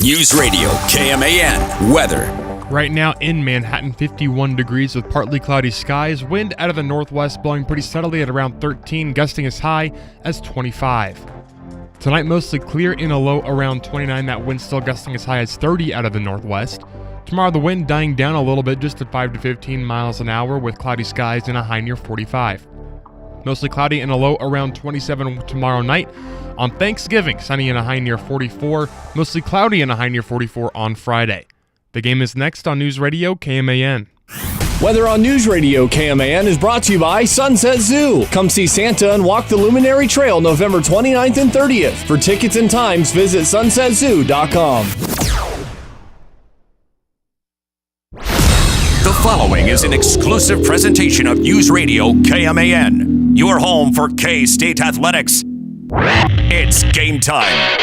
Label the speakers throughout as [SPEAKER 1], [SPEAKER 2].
[SPEAKER 1] News Radio KMAN weather.
[SPEAKER 2] Right now in Manhattan, 51 degrees with partly cloudy skies. Wind out of the northwest blowing pretty steadily at around 13, gusting as high as 25. Tonight mostly clear in a low around 29. That wind still gusting as high as 30 out of the northwest. Tomorrow the wind dying down a little bit, just at 5 to 15 miles an hour with cloudy skies and a high near 45. Mostly cloudy and a low around 27 tomorrow night. On Thanksgiving, sunny and a high near 44. Mostly cloudy and a high near 44 on Friday. The game is next on News Radio KMAN.
[SPEAKER 3] Weather on News Radio KMAN is brought to you by Sunset Zoo. Come see Santa and walk the Luminary Trail November 29th and 30th. For tickets and times, visit sunsetzoo.com.
[SPEAKER 1] The following is an exclusive presentation of News Radio KMAN, your home for K-State athletics. It's game time.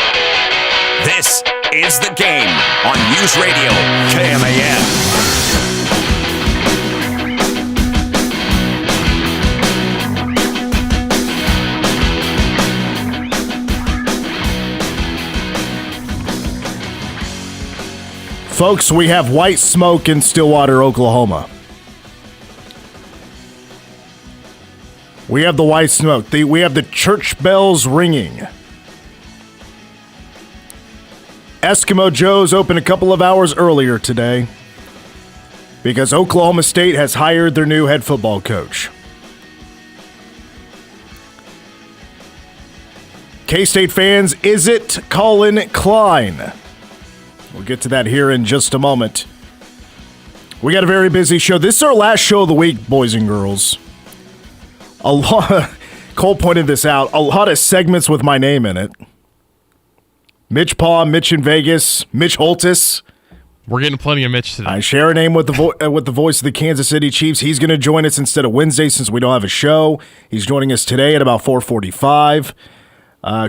[SPEAKER 1] This is The Game on News Radio KMAN.
[SPEAKER 4] Folks, we have white smoke in Stillwater, Oklahoma. We have the white smoke. We have the church bells ringing. Eskimo Joe's opened a couple of hours earlier today because Oklahoma State has hired their new head football coach. K-State fans, is it Colin Klein? We'll get to that here in just a moment. We got a very busy show. This is our last show of the week, boys and girls. Cole pointed this out. A lot of segments with my name in it. MitchPom, Mitch in Vegas, Mitch Holthus.
[SPEAKER 2] We're getting plenty of Mitch today.
[SPEAKER 4] I share a name with the voice of the Kansas City Chiefs. He's going to join us instead of Wednesday since we don't have a show. He's joining us today at about 4:45.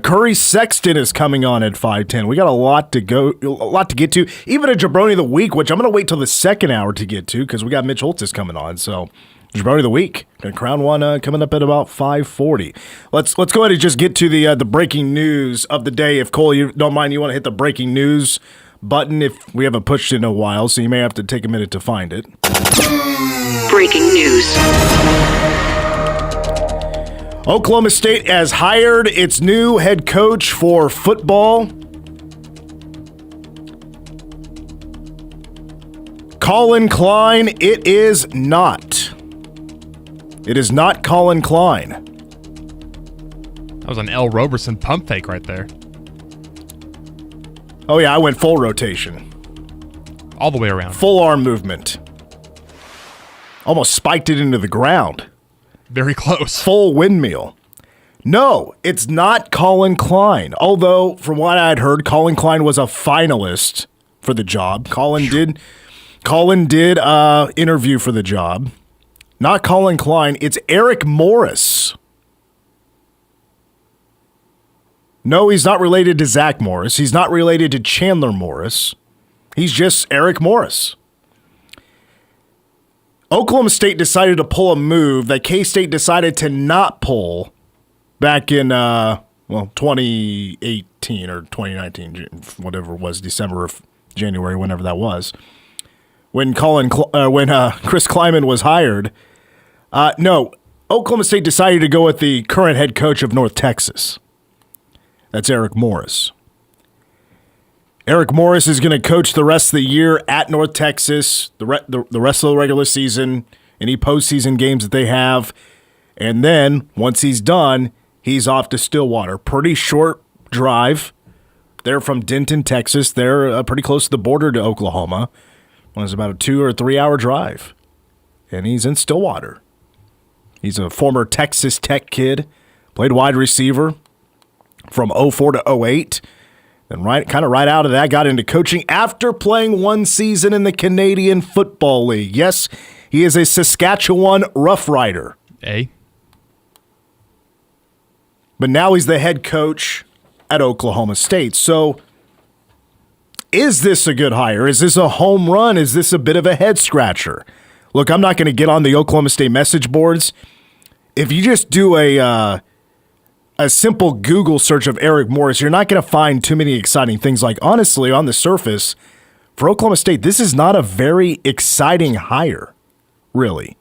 [SPEAKER 4] Curry Sexton is coming on at 5:10. We got a lot to get to. Even a Jabroni of the Week, which I'm going to wait till the second hour to get to because we got Mitch Holthus coming on. So Jabroni of the Week, going to crown one coming up at about 5:40. Let's go ahead and just get to the breaking news of the day. If Cole, you don't mind, you want to hit the breaking news button. If we haven't pushed it in a while, so you may have to take a minute to find it.
[SPEAKER 5] Breaking news.
[SPEAKER 4] Oklahoma State has hired its new head coach for football. Colin Klein, it is not. It is not Colin Klein.
[SPEAKER 2] That was an L. Roberson pump fake right there.
[SPEAKER 4] Oh, yeah, I went full rotation.
[SPEAKER 2] All the way around.
[SPEAKER 4] Full arm movement. Almost spiked it into the ground.
[SPEAKER 2] Very close.
[SPEAKER 4] Full windmill. No, it's not Colin Klein. Although, from what I had heard, Colin Klein was a finalist for the job. Colin did interview for the job. Not Colin Klein. It's Eric Morris. No, he's not related to Zach Morris. He's not related to Chandler Morris. He's just Eric Morris. Oklahoma State decided to pull a move that K-State decided to not pull back in, 2018 or 2019, whatever it was, December or January, whenever that was, when Chris Kleiman was hired. No, Oklahoma State decided to go with the current head coach of North Texas. That's Eric Morris. Eric Morris is going to coach the rest of the year at North Texas, the rest of the regular season, any postseason games that they have. And then, once he's done, he's off to Stillwater. Pretty short drive. They're from Denton, Texas. They're pretty close to the border to Oklahoma. Well, it's about a 2 or 3 hour drive. And he's in Stillwater. He's a former Texas Tech kid. Played wide receiver from 04 to 08. And right out of that, got into coaching after playing one season in the Canadian Football League. Yes, he is a Saskatchewan Rough Rider.
[SPEAKER 2] But
[SPEAKER 4] now he's the head coach at Oklahoma State. So is this a good hire? Is this a home run? Is this a bit of a head scratcher? Look, I'm not going to get on the Oklahoma State message boards. If you just do a a simple Google search of Eric Morris, you're not going to find too many exciting things. Like, honestly, on the surface, for Oklahoma State, this is not a very exciting hire, really.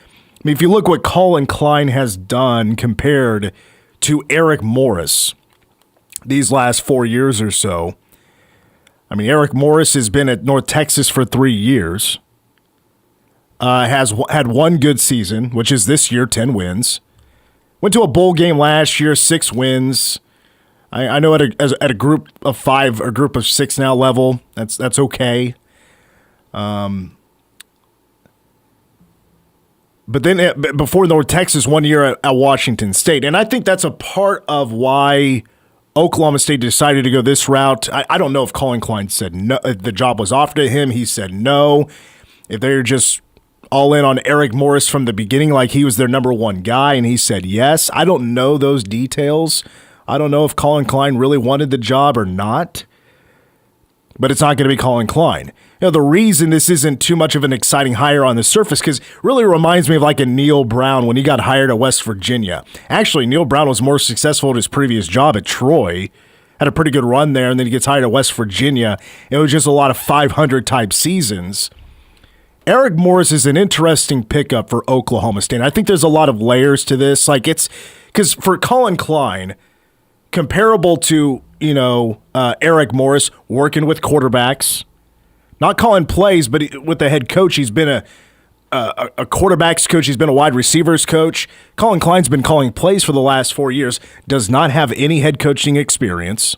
[SPEAKER 4] I mean, if you look what Colin Klein has done compared to Eric Morris these last 4 years or so, I mean, Eric Morris has been at North Texas for 3 years, has had one good season, which is this year, 10 wins. Went to a bowl game last year, 6 wins. I know at a group of 5 or group of 6 now level, that's okay. But then before North Texas, 1 year at Washington State. And I think that's a part of why Oklahoma State decided to go this route. I don't know if Colin Klein said no, the job was offered to him. He said no. If they're just all in on Eric Morris from the beginning, like he was their number one guy, and he said yes. I don't know those details. I don't know if Colin Klein really wanted the job or not, but it's not going to be Colin Klein. You know, the reason this isn't too much of an exciting hire on the surface, because it really reminds me of like a Neil Brown when he got hired at West Virginia. Actually, Neil Brown was more successful at his previous job at Troy, had a pretty good run there, and then he gets hired at West Virginia. It was just a lot of 500-type seasons. Eric Morris is an interesting pickup for Oklahoma State. I think there's a lot of layers to this. Like, it's because for Colin Klein, comparable to, Eric Morris working with quarterbacks, not calling plays, but with the head coach, he's been a quarterbacks coach. He's been a wide receivers coach. Colin Klein's been calling plays for the last 4 years, does not have any head coaching experience,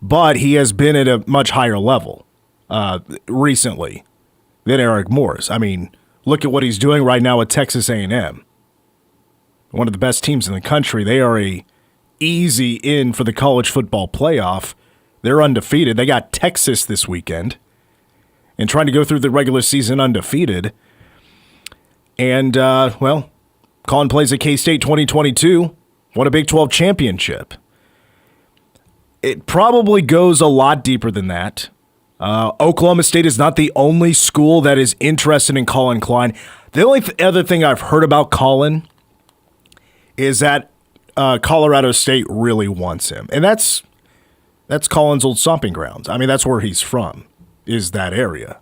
[SPEAKER 4] but he has been at a much higher level recently than Eric Morris. I mean, look at what he's doing right now at Texas A&M. One of the best teams in the country. They are a easy in for the college football playoff. They're undefeated. They got Texas this weekend and trying to go through the regular season undefeated. And, Colin plays at K-State 2022. Won a Big 12 championship. It probably goes a lot deeper than that. Oklahoma State is not the only school that is interested in Colin Klein. The only other thing I've heard about Colin is that Colorado State really wants him. And that's Colin's old stomping grounds. I mean, that's where he's from, is that area.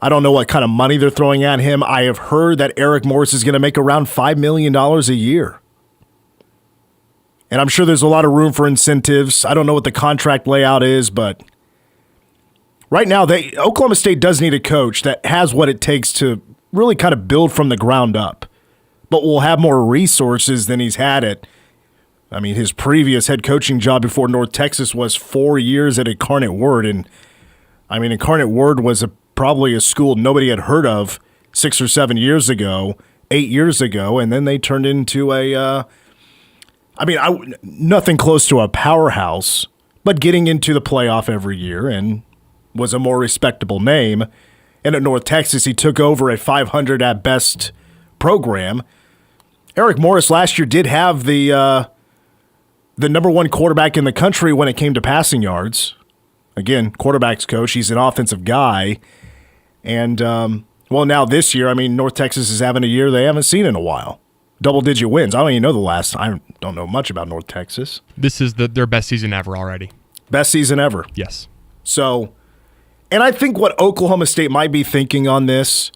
[SPEAKER 4] I don't know what kind of money they're throwing at him. I have heard that Eric Morris is going to make around $5 million a year. And I'm sure there's a lot of room for incentives. I don't know what the contract layout is, but right now, Oklahoma State does need a coach that has what it takes to really kind of build from the ground up, but will have more resources than he's had at, his previous head coaching job before North Texas was 4 years at Incarnate Word. And, Incarnate Word was probably a school nobody had heard of 6 or 7 years ago, 8 years ago, and then they turned into nothing close to a powerhouse, but getting into the playoff every year and was a more respectable name. And at North Texas, he took over a 500 at best program. Eric Morris last year did have the number one quarterback in the country when it came to passing yards. Again, quarterback's coach. He's an offensive guy. And, now this year, North Texas is having a year they haven't seen in a while. Double-digit wins. I don't even know the last. I don't know much about North Texas.
[SPEAKER 2] This is their best season ever already.
[SPEAKER 4] Best season ever.
[SPEAKER 2] Yes.
[SPEAKER 4] So, and I think what Oklahoma State might be thinking on this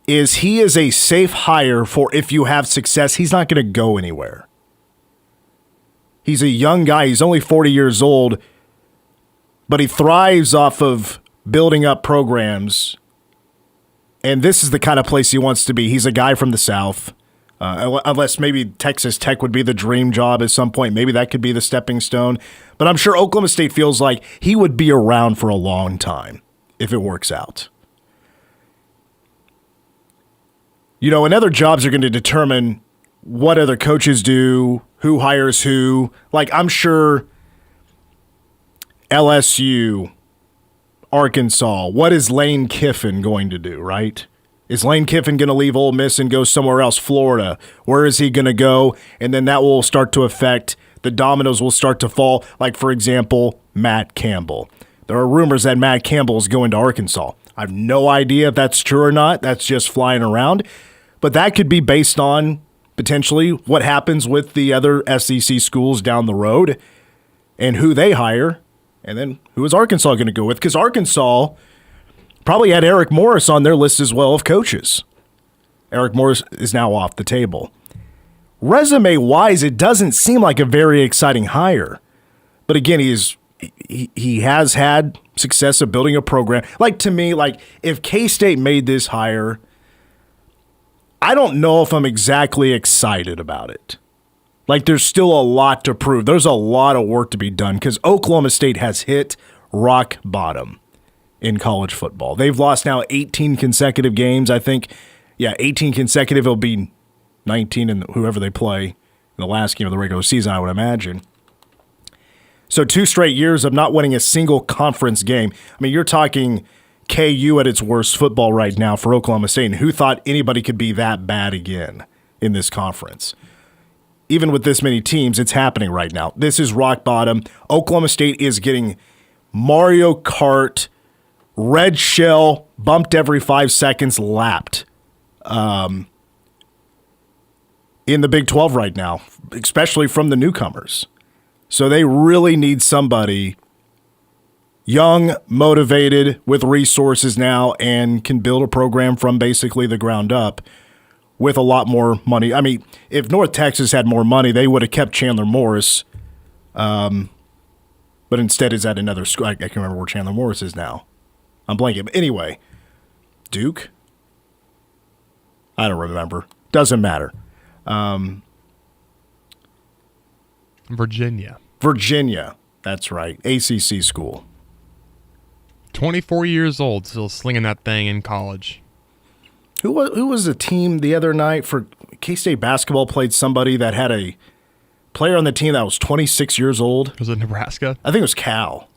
[SPEAKER 4] is he is a safe hire for if you have success. He's not going to go anywhere. He's a young guy. He's only 40 years old, but he thrives off of building up programs. And this is the kind of place he wants to be. He's a guy from the South, unless maybe Texas Tech would be the dream job at some point. Maybe that could be the stepping stone. But I'm sure Oklahoma State feels like he would be around for a long time if it works out. And other jobs are going to determine what other coaches do, who hires who. Like, I'm sure LSU, Arkansas, what is Lane Kiffin going to do, right? Is Lane Kiffin going to leave Ole Miss and go somewhere else, Florida? Where is he going to go? And then that will start to affect, the dominoes will start to fall. Like, for example, Matt Campbell. There are rumors that Matt Campbell is going to Arkansas. I have no idea if that's true or not. That's just flying around. But that could be based on potentially what happens with the other SEC schools down the road and who they hire, and then who is Arkansas going to go with? Because Arkansas probably had Eric Morris on their list as well of coaches. Eric Morris is now off the table. Resume-wise, it doesn't seem like a very exciting hire. But again, he has had success of building a program. Like, to me, like, if K-State made this hire, I don't know if I'm exactly excited about it. Like, there's still a lot to prove. There's a lot of work to be done because Oklahoma State has hit rock bottom in college football. They've lost now 18 consecutive games, I think. Yeah, 18 consecutive. It'll be 19 in whoever they play in the last game of the regular season, I would imagine. So 2 straight years of not winning a single conference game. I mean, you're talking KU at its worst football right now for Oklahoma State. And who thought anybody could be that bad again in this conference? Even with this many teams, it's happening right now. This is rock bottom. Oklahoma State is getting Mario Kart, red shell, bumped every 5 seconds, lapped in the Big 12 right now, especially from the newcomers. So they really need somebody young, motivated, with resources now, and can build a program from basically the ground up with a lot more money. I mean, if North Texas had more money, they would have kept Chandler Morris. But instead, is at another school. I can't remember where Chandler Morris is now. I'm blanking. But anyway, Duke? I don't remember. Doesn't matter. Virginia. That's right. ACC school.
[SPEAKER 2] 24 years old, still slinging that thing in college.
[SPEAKER 4] Who was the team the other night for K-State basketball played somebody that had a player on the team that was 26 years old?
[SPEAKER 2] Was it Nebraska?
[SPEAKER 4] I think it was Cal.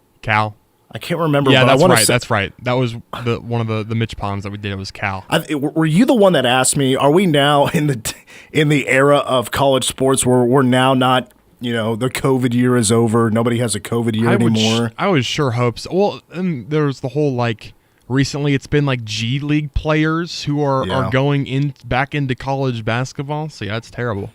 [SPEAKER 4] I can't remember.
[SPEAKER 2] Yeah,
[SPEAKER 4] but
[SPEAKER 2] that's right. That was one of the MitchPoms that we did. It was Cal.
[SPEAKER 4] Were you the one that asked me, are we now in the era of college sports where we're now not, the COVID year is over, nobody has a COVID year anymore?
[SPEAKER 2] I would sure hope so. Well, and there's the whole, recently it's been G League players who are going back into college basketball. So yeah, it's terrible.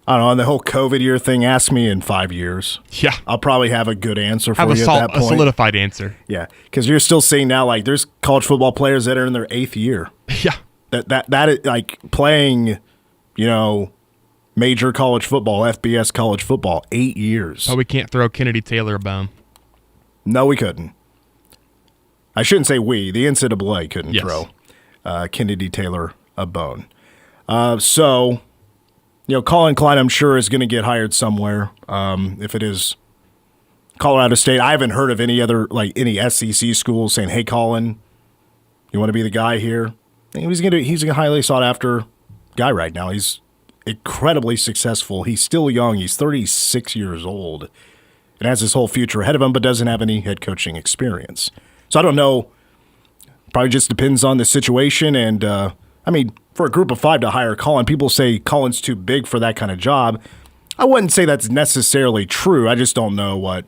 [SPEAKER 4] I don't know, on the whole COVID year thing, ask me in 5 years.
[SPEAKER 2] Yeah.
[SPEAKER 4] I'll probably have a good answer for you at that point.
[SPEAKER 2] A solidified ansor.
[SPEAKER 4] Yeah, because you're still seeing now, there's college football players that are in their 8th year.
[SPEAKER 2] Yeah.
[SPEAKER 4] That is, playing, major college football, FBS college football, 8 years.
[SPEAKER 2] Oh, we can't throw Kennedy Taylor a bone.
[SPEAKER 4] No, we couldn't. I shouldn't say we. The NCAA couldn't throw Kennedy Taylor a bone. So... Colin Klein, I'm sure, is going to get hired somewhere. If it is Colorado State, I haven't heard of any other, any SEC schools saying, "Hey, Colin, you want to be the guy here?" He's a highly sought after guy right now. He's incredibly successful. He's still young. He's 36 years old and has his whole future ahead of him, but doesn't have any head coaching experience. So I don't know. Probably just depends on the situation and. For a group of 5 to hire Colin, people say Colin's too big for that kind of job. I wouldn't say that's necessarily true. I just don't know what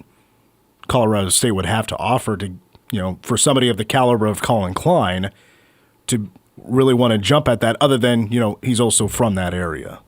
[SPEAKER 4] Colorado State would have to offer to, for somebody of the caliber of Colin Klein to really want to jump at that, other than, he's also from that area.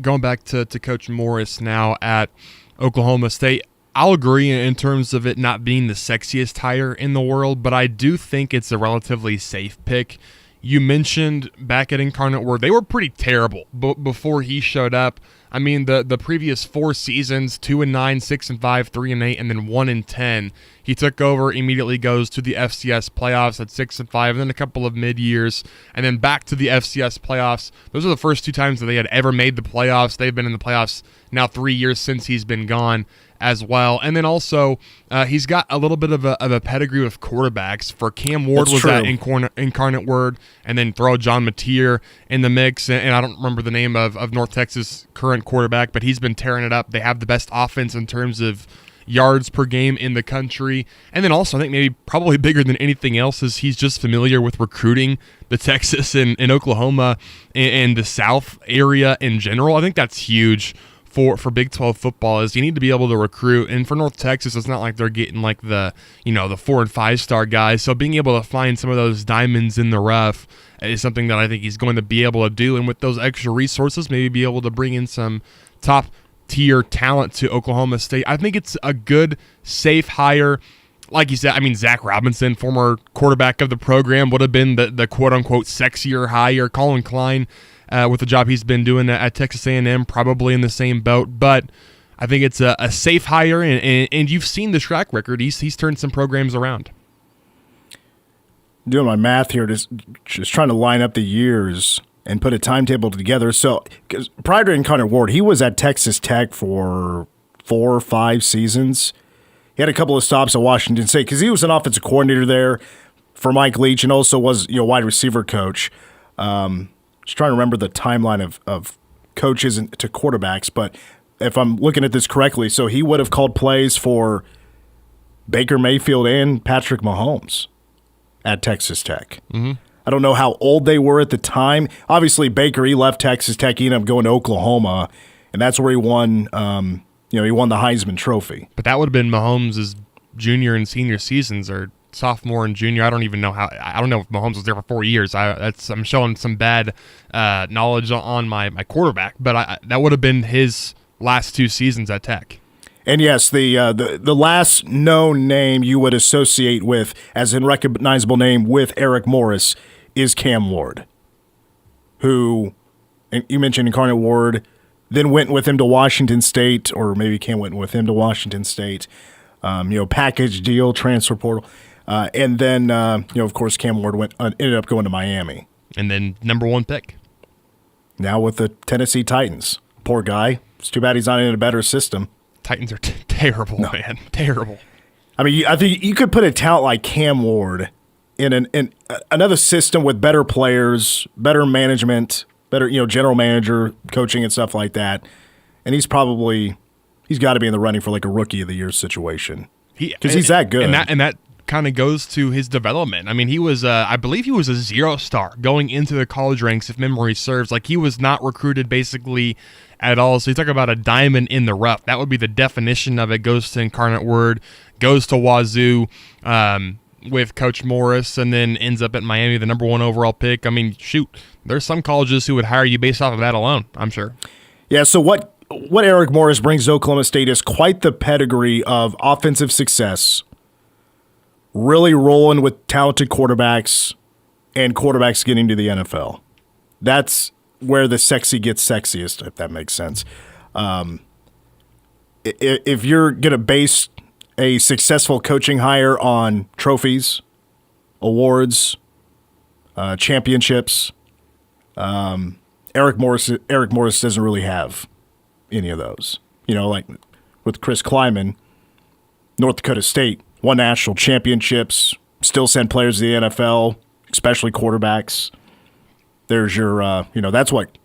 [SPEAKER 2] Going back to Coach Morris now at Oklahoma State, I'll agree in terms of it not being the sexiest hire in the world, but I do think it's a relatively safe pick. You mentioned back at Incarnate Word, they were pretty terrible before he showed up. I mean, the previous 4 seasons, 2-9, 6-5, 3-8, and then 1-10. He took over, immediately goes to the FCS playoffs at 6-5, and then a couple of mid-years, and then back to the FCS playoffs. Those are the first 2 times that they had ever made the playoffs. They've been in the playoffs now 3 years since he's been gone as well. And then also, he's got a little bit of a pedigree with quarterbacks. For Cam Ward was at Incarnate Word, and then throw John Mateer in the mix. And I don't remember the name of North Texas' current quarterback, but he's been tearing it up. They have the best offense in terms of yards per game in the country. And then also, I think maybe probably bigger than anything else is he's just familiar with recruiting the Texas and Oklahoma and the South area in general. I think that's huge for Big 12 football is you need to be able to recruit. And for North Texas, it's not like they're getting like the 4 and 5 star guys. So being able to find some of those diamonds in the rough is something that I think he's going to be able to do. And with those extra resources, maybe be able to bring in some top tier talent to Oklahoma State. I think it's a good, safe hire. Like you said, I mean, Zach Robinson, former quarterback of the program, would have been the quote-unquote sexier hire. Colin Klein, with the job he's been doing at Texas A&M, probably in the same boat. But I think it's a safe hire, and you've seen the track record. He's turned some programs around.
[SPEAKER 4] Doing my math here, just trying to line up the years and put a timetable together. So, because prior to Incarnate Ward, he was at Texas Tech for 4 or 5 seasons. He had a couple of stops at Washington State because he was an offensive coordinator there for Mike Leach and also was wide receiver coach. Just trying to remember the timeline of coaches to quarterbacks, but if I'm looking at this correctly, so he would have called plays for Baker Mayfield and Patrick Mahomes at Texas Tech. Mm-hmm. I don't know how old they were at the time. Obviously, Baker, he left Texas Tech, he ended up going to Oklahoma, and that's where he won. He won the Heisman Trophy.
[SPEAKER 2] But that would have been Mahomes' junior and senior seasons, or sophomore and junior. I don't even know how. I don't know if Mahomes was there for 4 years. I'm showing some bad knowledge on my quarterback, but that would have been his last 2 seasons at Tech.
[SPEAKER 4] And yes, the last known name you would associate with, as in recognizable name with Eric Morris, is Cam Ward, who, and you mentioned Incarnate Ward, then went with him to Washington State, or maybe Cam went with him to Washington State. Package deal, transfer portal, and then of course Cam Ward ended up going to Miami,
[SPEAKER 2] and then number 1 pick.
[SPEAKER 4] Now with the Tennessee Titans. Poor guy. It's too bad he's not in a better system.
[SPEAKER 2] Titans are terrible, man. Terrible.
[SPEAKER 4] I mean, I think you could put a talent like Cam Ward in another system with better players, better management, better general manager, coaching and stuff like that, and he's got to be in the running for like a Rookie of the Year situation because he's that good.
[SPEAKER 2] And that kind of goes to his development. I mean, he was I believe he was a 0-star going into the college ranks, if memory serves. Like, he was not recruited basically at all. So you talk about a diamond in the rough. That would be the definition of it. Goes to Incarnate Word, goes to Wazoo with Coach Morris, and then ends up at Miami, the number 1 overall pick. I mean, shoot, there's some colleges who would hire you based off of that alone, I'm sure.
[SPEAKER 4] Yeah, so what Eric Morris brings to Oklahoma State is quite the pedigree of offensive success, really rolling with talented quarterbacks, and quarterbacks getting to the NFL. That's where the sexy gets sexiest, if that makes sense. If you're going to base a successful coaching hire on trophies, awards, championships, Eric Morris doesn't really have any of those. Like with Chris Kleiman, North Dakota State won national championships, still send players to the NFL, especially quarterbacks. There's your, that's what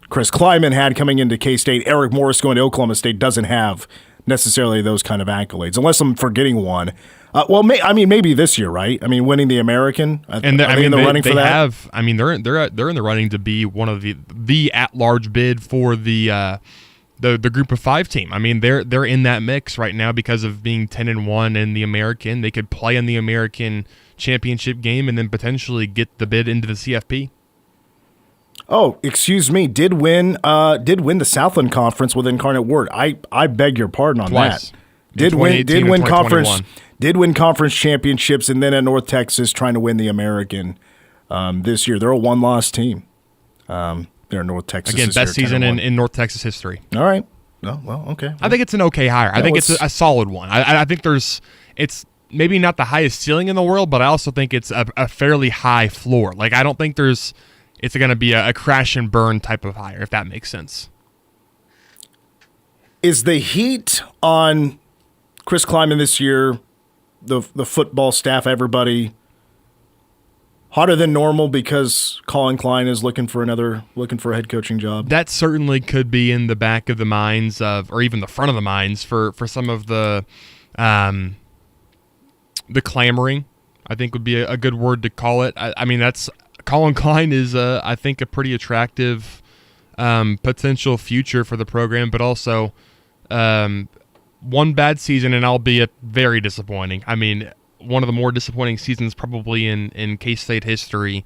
[SPEAKER 4] Chris Kleiman had coming into K-State. Eric Morris going to Oklahoma State doesn't have necessarily those kind of accolades, unless I'm forgetting one. Maybe this year, right? I mean, winning the American.
[SPEAKER 2] And they're in the running for that. They're in the running to be one of the at-large bid for the Group of 5 team. I mean, they're in that mix right now because of being 10-1 in the American. They could play in the American championship game and then potentially get the bid into the CFP.
[SPEAKER 4] Oh, excuse me. Did win the Southland Conference with Incarnate Word. I beg your pardon on
[SPEAKER 2] Twice.
[SPEAKER 4] that. Did win conference championships, and then at North Texas trying to win the American this year. They're a 1-loss team. They're North Texas.
[SPEAKER 2] Again, best season in North Texas history.
[SPEAKER 4] All right. Oh, well, okay.
[SPEAKER 2] I think it's an okay hire. I think it's a solid one. I think it's maybe not the highest ceiling in the world, but I also think it's a fairly high floor. Like, I don't think it's going to be a crash and burn type of hire, if that makes sense.
[SPEAKER 4] Is the heat on Chris Kleiman this year, the football staff, everybody, hotter than normal because Colin Klein is looking for a head coaching job?
[SPEAKER 2] That certainly could be in the back of the minds or even the front of the minds for some of the clamoring, I think would be a good word to call it. I mean, Colin Klein is, I think, a pretty attractive potential future for the program, but also one bad season, and albeit very disappointing. I mean, one of the more disappointing seasons probably in K-State history.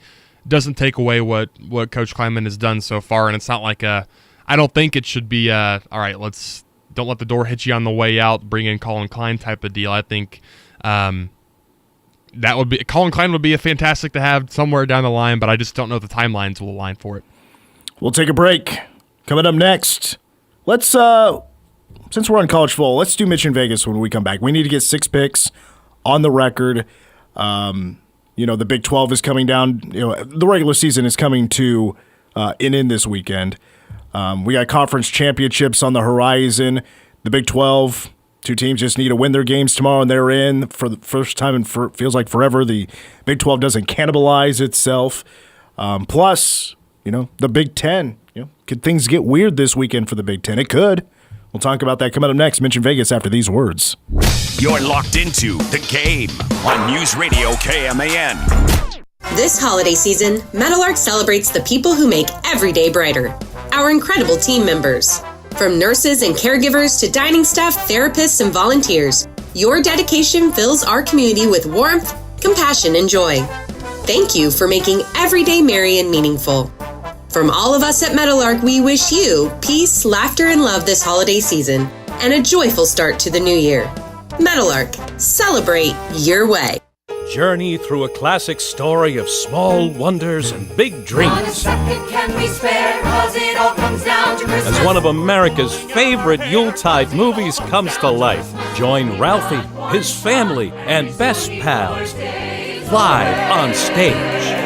[SPEAKER 2] Doesn't take away what Coach Klieman has done so far, and it's not like I don't think it should be all right, don't let the door hit you on the way out, bring in Colin Klein type of deal. I think that would be Colin Klein would be a fantastic to have somewhere down the line, but I just don't know if the timelines will align for it.
[SPEAKER 4] We'll take a break. Coming up next, let's since we're on college football, let's do Mitch in Vegas when we come back. We need to get 6 picks on the record. The Big 12 is coming down. The regular season is coming to in this weekend. We got conference championships on the horizon. The Big 12, 2 teams just need to win their games tomorrow, and they're in for the first time in feels like forever. The Big 12 doesn't cannibalize itself. Plus, the Big 10. Could things get weird this weekend for the Big 10? It could. We'll talk about that coming up next. Mitch in Vegas after these words.
[SPEAKER 1] You're locked into The Game on News Radio KMAN.
[SPEAKER 6] This holiday season, Meadowlark celebrates the people who make every day brighter. Our incredible team members. From nurses and caregivers to dining staff, therapists, and volunteers, your dedication fills our community with warmth, compassion, and joy. Thank you for making every day merry and meaningful. From all of us at Meadowlark, we wish you peace, laughter, and love this holiday season, and a joyful start to the new year. Meadowlark, celebrate your way.
[SPEAKER 7] Journey through a classic story of small wonders and big dreams.
[SPEAKER 8] Not a second can we spare, 'cause it all comes down to Christmas.
[SPEAKER 7] As one of America's favorite Yuletide movies comes to life, join Ralphie, his family, and best pals live on stage.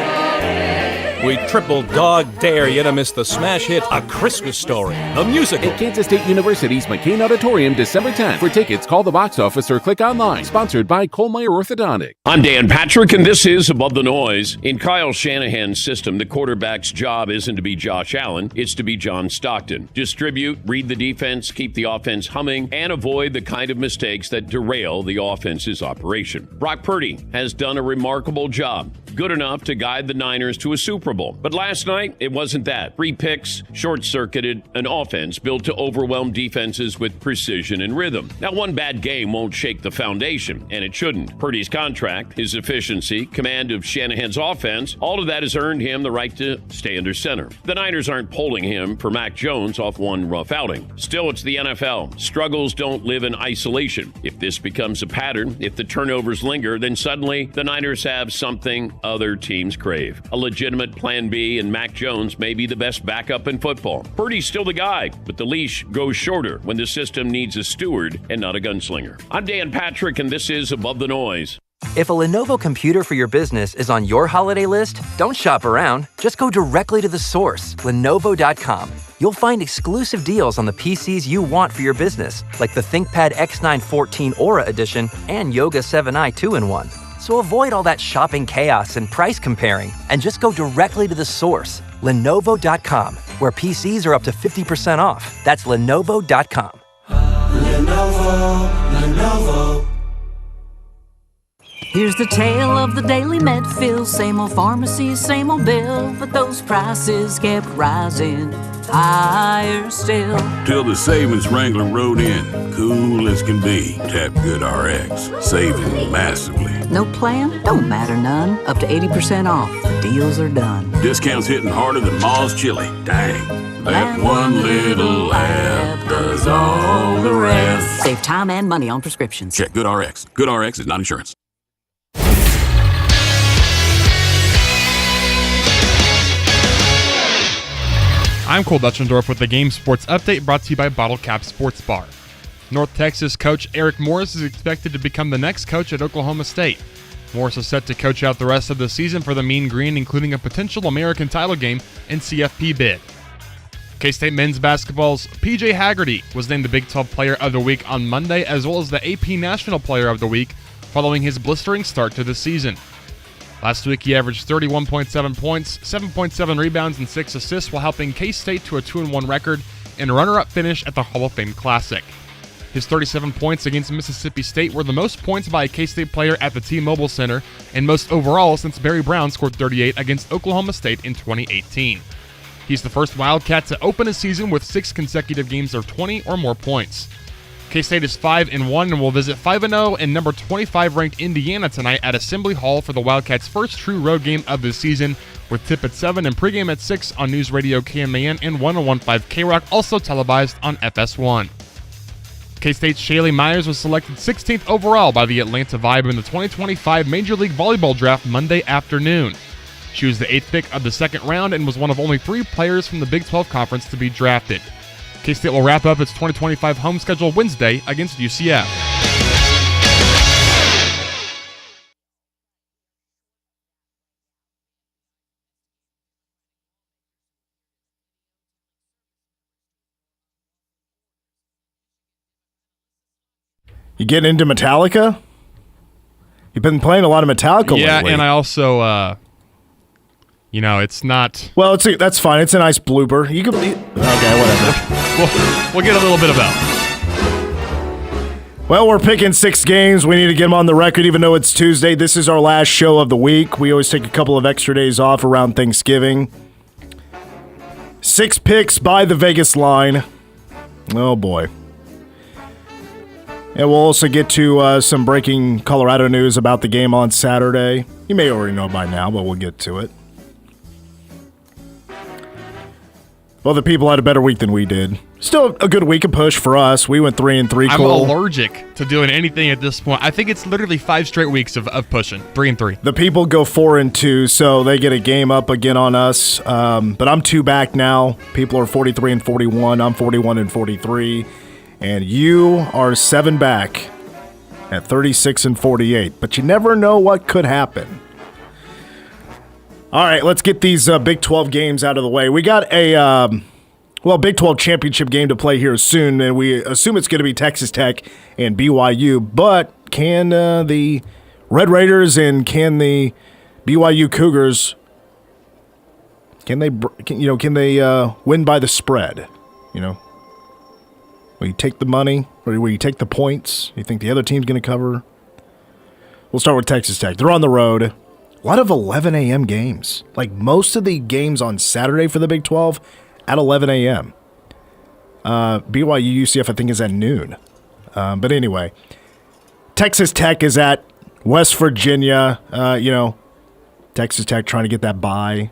[SPEAKER 7] We triple dog dare you to miss the smash hit A Christmas Story, the musical.
[SPEAKER 9] At Kansas State University's McCain Auditorium, December 10th. For tickets, call the box office or click online. Sponsored by Kohlmeyer Orthodontic.
[SPEAKER 10] I'm Dan Patrick, and this is Above the Noise. In Kyle Shanahan's system, the quarterback's job isn't to be Josh Allen, it's to be John Stockton. Distribute, read the defense, keep the offense humming, and avoid the kind of mistakes that derail the offense's operation. Brock Purdy has done a remarkable job. Good enough to guide the Niners to a Super Bowl. But last night, it wasn't that. 3 picks short-circuited an offense built to overwhelm defenses with precision and rhythm. Now, one bad game won't shake the foundation, and it shouldn't. Purdy's contract, his efficiency, command of Shanahan's offense, all of that has earned him the right to stay under center. The Niners aren't polling him for Mac Jones off one rough outing. Still, it's the NFL. Struggles don't live in isolation. If this becomes a pattern, if the turnovers linger, then suddenly the Niners have something other teams crave. A legitimate plan B, and Mac Jones may be the best backup in football. Purdy's still the guy, but the leash goes shorter when the system needs a steward and not a gunslinger. I'm Dan Patrick, and this is Above the Noise.
[SPEAKER 11] If a Lenovo computer for your business is on your holiday list, don't shop around. Just go directly to the source, Lenovo.com. You'll find exclusive deals on the PCs you want for your business, like the ThinkPad X9 14 Aura Edition and Yoga 7i 2-in-1. So avoid all that shopping chaos and price comparing, and just go directly to the source, Lenovo.com, where PCs are up to 50% off. That's Lenovo.com.
[SPEAKER 8] Lenovo.
[SPEAKER 12] Here's the tale of the daily med fill. Same old pharmacies, same old bill, but those prices kept rising higher still.
[SPEAKER 13] Till the savings wrangler rode in, cool as can be. Tap Good RX, saving massively.
[SPEAKER 12] No plan? Don't matter none. Up to 80% off. The deals are done.
[SPEAKER 13] Discounts hitting harder than Ma's chili. Dang. That one little app does all the rest.
[SPEAKER 12] Save time and money on prescriptions.
[SPEAKER 13] Check Good RX. Good RX is not insurance.
[SPEAKER 2] I'm Cole Dutchendorf with the Game Sports Update brought to you by Bottle Cap Sports Bar. North Texas coach Eric Morris is expected to become the next coach at Oklahoma State. Morris is set to coach out the rest of the season for the Mean Green, including a potential American title game and CFP bid. K-State men's basketball's PJ Haggerty was named the Big 12 Player of the Week on Monday, as well as the AP National Player of the Week following his blistering start to the season. Last week, he averaged 31.7 points, 7.7 rebounds, and 6 assists while helping K-State to a 2-1 record and a runner-up finish at the Hall of Fame Classic. His 37 points against Mississippi State were the most points by a K-State player at the T-Mobile Center and most overall since Barry Brown scored 38 against Oklahoma State in 2018. He's the first Wildcat to open a season with 6 consecutive games of 20 or more points. K-State is 5-1 and will visit 5-0 and number 25 ranked Indiana tonight at Assembly Hall for the Wildcats' first true road game of the season, with tip at 7 and pregame at 6 on News Radio KMAN and 101.5 K-Rock, also televised on FS1. K-State's Shaylee Myers was selected 16th overall by the Atlanta Vibe in the 2025 Major League Volleyball Draft Monday afternoon. She was the 8th pick of the second round and was one of only 3 players from the Big 12 Conference to be drafted. K-State will wrap up its 2025 home schedule Wednesday against UCF.
[SPEAKER 4] You getting into Metallica? You've been playing a lot of Metallica lately.
[SPEAKER 2] Yeah, and I also, it's not...
[SPEAKER 4] Well, that's fine. It's a nice blooper. You can... Okay, whatever.
[SPEAKER 2] We'll get a little bit of that.
[SPEAKER 4] Well, we're picking 6 games. We need to get them on the record, even though it's Tuesday. This is our last show of the week. We always take a couple of extra days off around Thanksgiving. 6 picks by the Vegas line. Oh, boy. And we'll also get to some breaking Colorado news about the game on Saturday. You may already know by now, but we'll get to it. Well, the people had a better week than we did. Still a good week of push for us. We went 3-3.
[SPEAKER 2] I'm allergic to doing anything at this point. I think it's literally 5 straight weeks of pushing. 3-3.
[SPEAKER 4] The people go 4-2, so they get a game up again on us. But I'm 2 back now. People are 43-41. I'm 41-43. And you are 7 back at 36-48. But you never know what could happen. All right, let's get these Big 12 games out of the way. We got a Big 12 championship game to play here soon, and we assume it's going to be Texas Tech and BYU. But can the Red Raiders and can the BYU Cougars can they win by the spread? Will you take the money or will you take the points? You think the other team's going to cover? We'll start with Texas Tech. They're on the road. A lot of 11 a.m. games. Like most of the games on Saturday for the Big 12 at 11 a.m. BYU UCF, I think, is at noon. But anyway, Texas Tech is at West Virginia. Texas Tech trying to get that bye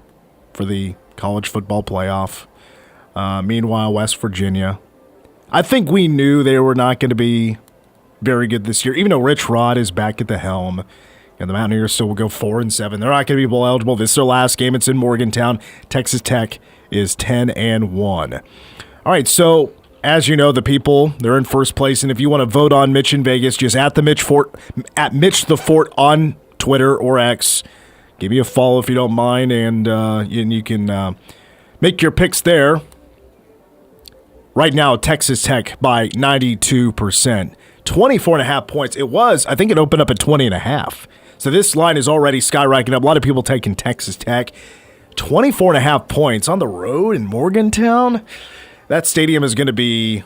[SPEAKER 4] for the college football playoff. Meanwhile, West Virginia. I think we knew they were not going to be very good this year, even though Rich Rod is back at the helm. And the Mountaineers still will go 4-7. They're not going to be bowl eligible. This is their last game. It's in Morgantown. Texas Tech is 10-1. All right, so as you know, the people, they're in first place. And if you want to vote on Mitch in Vegas, just at Mitch the Fort on Twitter or X. Give me a follow if you don't mind, and you can make your picks there. Right now, Texas Tech by 92%. 24.5 points. I think it opened up at 20.5. So this line is already skyrocketing up. A lot of people taking Texas Tech. 24.5 points on the road in Morgantown. That stadium is going to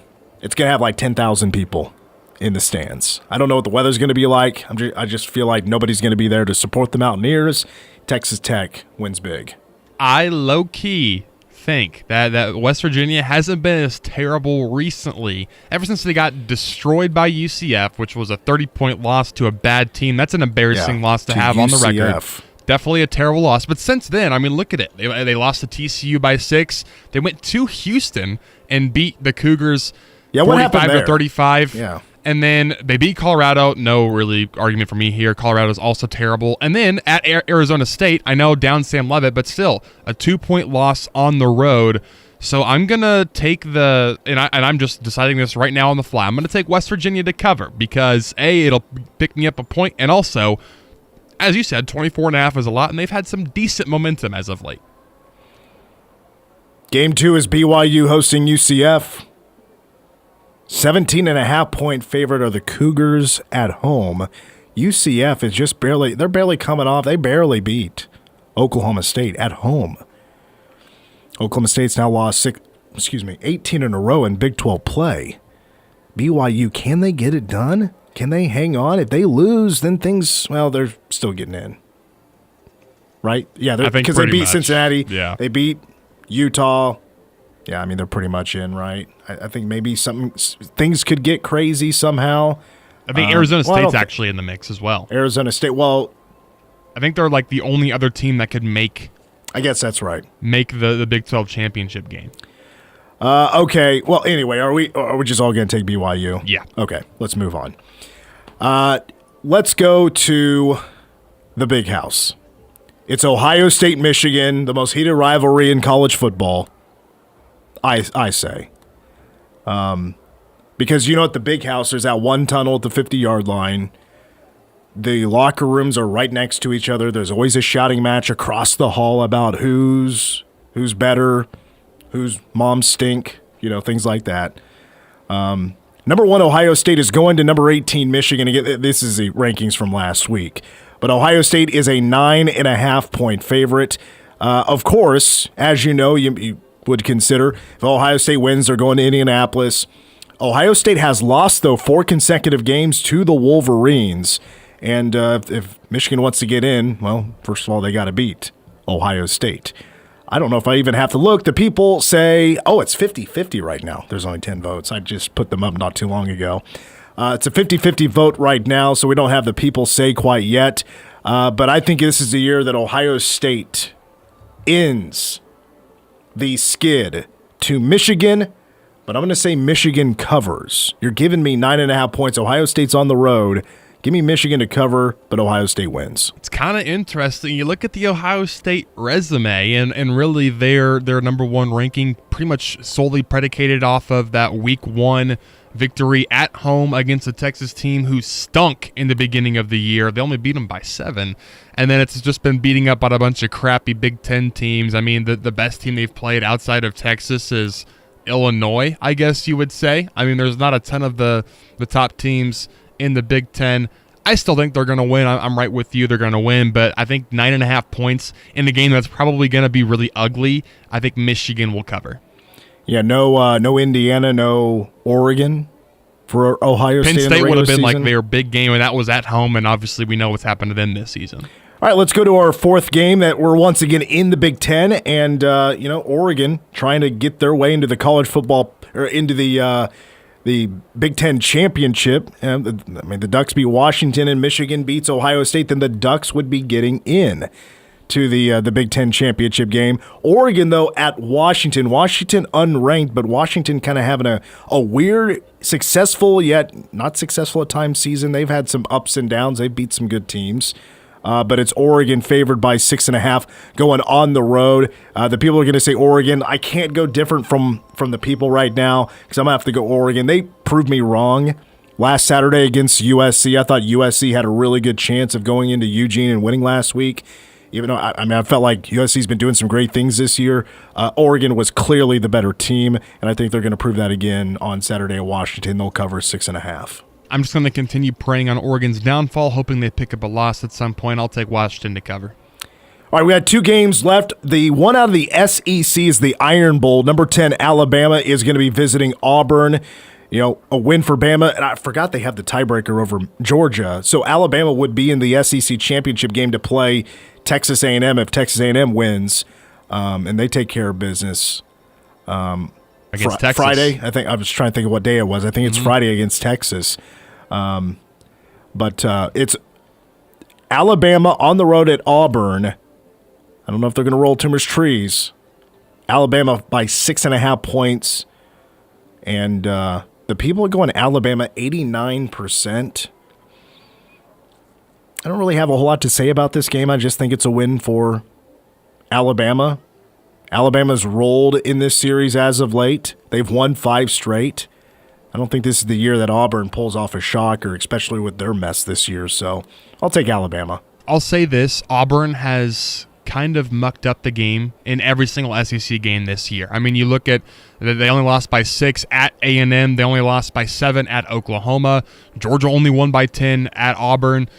[SPEAKER 4] have like 10,000 people in the stands. I don't know what the weather's going to be like. I just feel like nobody's going to be there to support the Mountaineers. Texas Tech wins big.
[SPEAKER 2] I low-key think that West Virginia hasn't been as terrible recently. Ever since they got destroyed by UCF, which was a 30-point loss to a bad team. That's an embarrassing loss to have on the record. Definitely a terrible loss. But since then, look at it. They lost to TCU by 6. They went to Houston and beat the Cougars 45-35.
[SPEAKER 4] Yeah.
[SPEAKER 2] And then they beat Colorado. No really argument for me here. Colorado's also terrible. And then at Arizona State, I know down Sam Leavitt, but still a 2-point loss on the road. So I'm going to take I'm just deciding this right now on the fly. I'm going to take West Virginia to cover because, A, it'll pick me up a point, and also, as you said, 24.5 is a lot, and they've had some decent momentum as of late.
[SPEAKER 4] Game 2 is BYU hosting UCF. 17.5 point favorite are the Cougars at home. UCF is just they're barely coming off. They barely beat Oklahoma State at home. Oklahoma State's now lost 18 in a row in Big 12 play. BYU, can they get it done? Can they hang on? If they lose, then they're still getting in. Right? Yeah, because they beat Cincinnati.
[SPEAKER 2] Yeah.
[SPEAKER 4] They beat Utah, yeah, I mean, they're pretty much in, right? I think maybe things could get crazy somehow.
[SPEAKER 2] I think Arizona State's actually in the mix as well.
[SPEAKER 4] Arizona State, well,
[SPEAKER 2] I think they're like the only other team that could make.
[SPEAKER 4] I guess that's right.
[SPEAKER 2] Make the Big 12 championship game.
[SPEAKER 4] Okay. Well, anyway, are we just all going to take BYU?
[SPEAKER 2] Yeah.
[SPEAKER 4] Okay. Let's move on. Let's go to the big house. It's Ohio State, Michigan, the most heated rivalry in college football. I say. Because you know at the big house, there's that one tunnel at the 50-yard line. The locker rooms are right next to each other. There's always a shouting match across the hall about who's better, whose moms stink, things like that. Number 1, Ohio State is going to number 18, Michigan. Again, this is the rankings from last week. But Ohio State is a 9.5-point favorite. Of course, as you know, you would consider if Ohio State wins, they're going to Indianapolis. Ohio State has lost, though, 4 consecutive games to the Wolverines. And if Michigan wants to get in, well, first of all, they got to beat Ohio State. I don't know if I even have to look. The people say, it's 50-50 right now. There's only 10 votes. I just put them up not too long ago. It's a 50-50 vote right now, so we don't have the people say quite yet. But I think this is the year that Ohio State ends the skid to Michigan. But I'm going to say Michigan covers. You're giving me 9.5 points. Ohio State's on the road. Give me Michigan to cover, but Ohio State wins.
[SPEAKER 2] It's kind of interesting. You look at the Ohio State resume, and really their number 1 ranking pretty much solely predicated off of that Week 1 victory at home against a Texas team who stunk in the beginning of the year. They only beat them by 7, and then it's just been beating up on a bunch of crappy Big Ten teams. I mean, the best team they've played outside of Texas is Illinois, I guess you would say. I mean, there's not a ton of the top teams in the Big Ten. I still think they're going to win. I'm right with you. They're going to win, but I think 9.5 points in the game that's probably going to be really ugly. I think Michigan will cover.
[SPEAKER 4] Yeah, no Indiana, no Oregon for Ohio State.
[SPEAKER 2] Penn State would have been
[SPEAKER 4] season.
[SPEAKER 2] Like their big game, and that was at home, and obviously we know what's happened to them this season.
[SPEAKER 4] All right, let's go to our 4th game that we're once again in the Big Ten, and Oregon trying to get their way into the college football or into the Big Ten championship. The Ducks beat Washington and Michigan beats Ohio State, then the Ducks would be getting in to the Big Ten championship game. Oregon, though, at Washington. Washington unranked, but Washington kind of having a weird, successful yet not successful at times season. They've had some ups and downs. They've beat some good teams. But it's Oregon favored by 6.5 going on the road. The people are going to say Oregon. I can't go different from the people right now because I'm going to have to go Oregon. They proved me wrong last Saturday against USC. I thought USC had a really good chance of going into Eugene and winning last week. Even though, I felt like USC's been doing some great things this year. Oregon was clearly the better team, and I think they're going to prove that again on Saturday at Washington. They'll cover 6.5.
[SPEAKER 2] I'm just going to continue praying on Oregon's downfall, hoping they pick up a loss at some point. I'll take Washington to cover.
[SPEAKER 4] All right, we had 2 games left. The one out of the SEC is the Iron Bowl. Number 10, Alabama is going to be visiting Auburn. A win for Bama, and I forgot they have the tiebreaker over Georgia. So Alabama would be in the SEC championship game to play Texas A&M if Texas A&M wins, and they take care of business.
[SPEAKER 2] Against Texas.
[SPEAKER 4] Friday, I think. I was trying to think of what day it was. I think it's Friday against Texas. But it's Alabama on the road at Auburn. I don't know if they're going to roll too much trees. Alabama by 6.5 points. And the people are going Alabama 89%. I don't really have a whole lot to say about this game. I just think it's a win for Alabama. Alabama's rolled in this series as of late. They've won 5 straight. I don't think this is the year that Auburn pulls off a shocker, especially with their mess this year. So I'll take Alabama.
[SPEAKER 2] I'll say this. Auburn has kind of mucked up the game in every single SEC game this year. I mean, you look at, they only lost by 6 at A&M. They only lost by 7 at Oklahoma. Georgia only won by 10 at Auburn.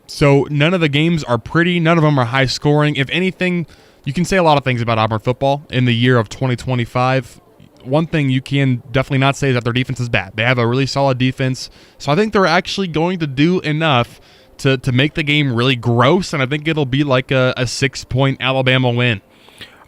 [SPEAKER 2] So none of the games are pretty. None of them are high scoring. If anything, you can say a lot of things about Auburn football in the year of 2025. One thing you can definitely not say is that their defense is bad. They have a really solid defense. So I think they're actually going to do enough to make the game really gross, and I think it'll be like a 6-point Alabama win.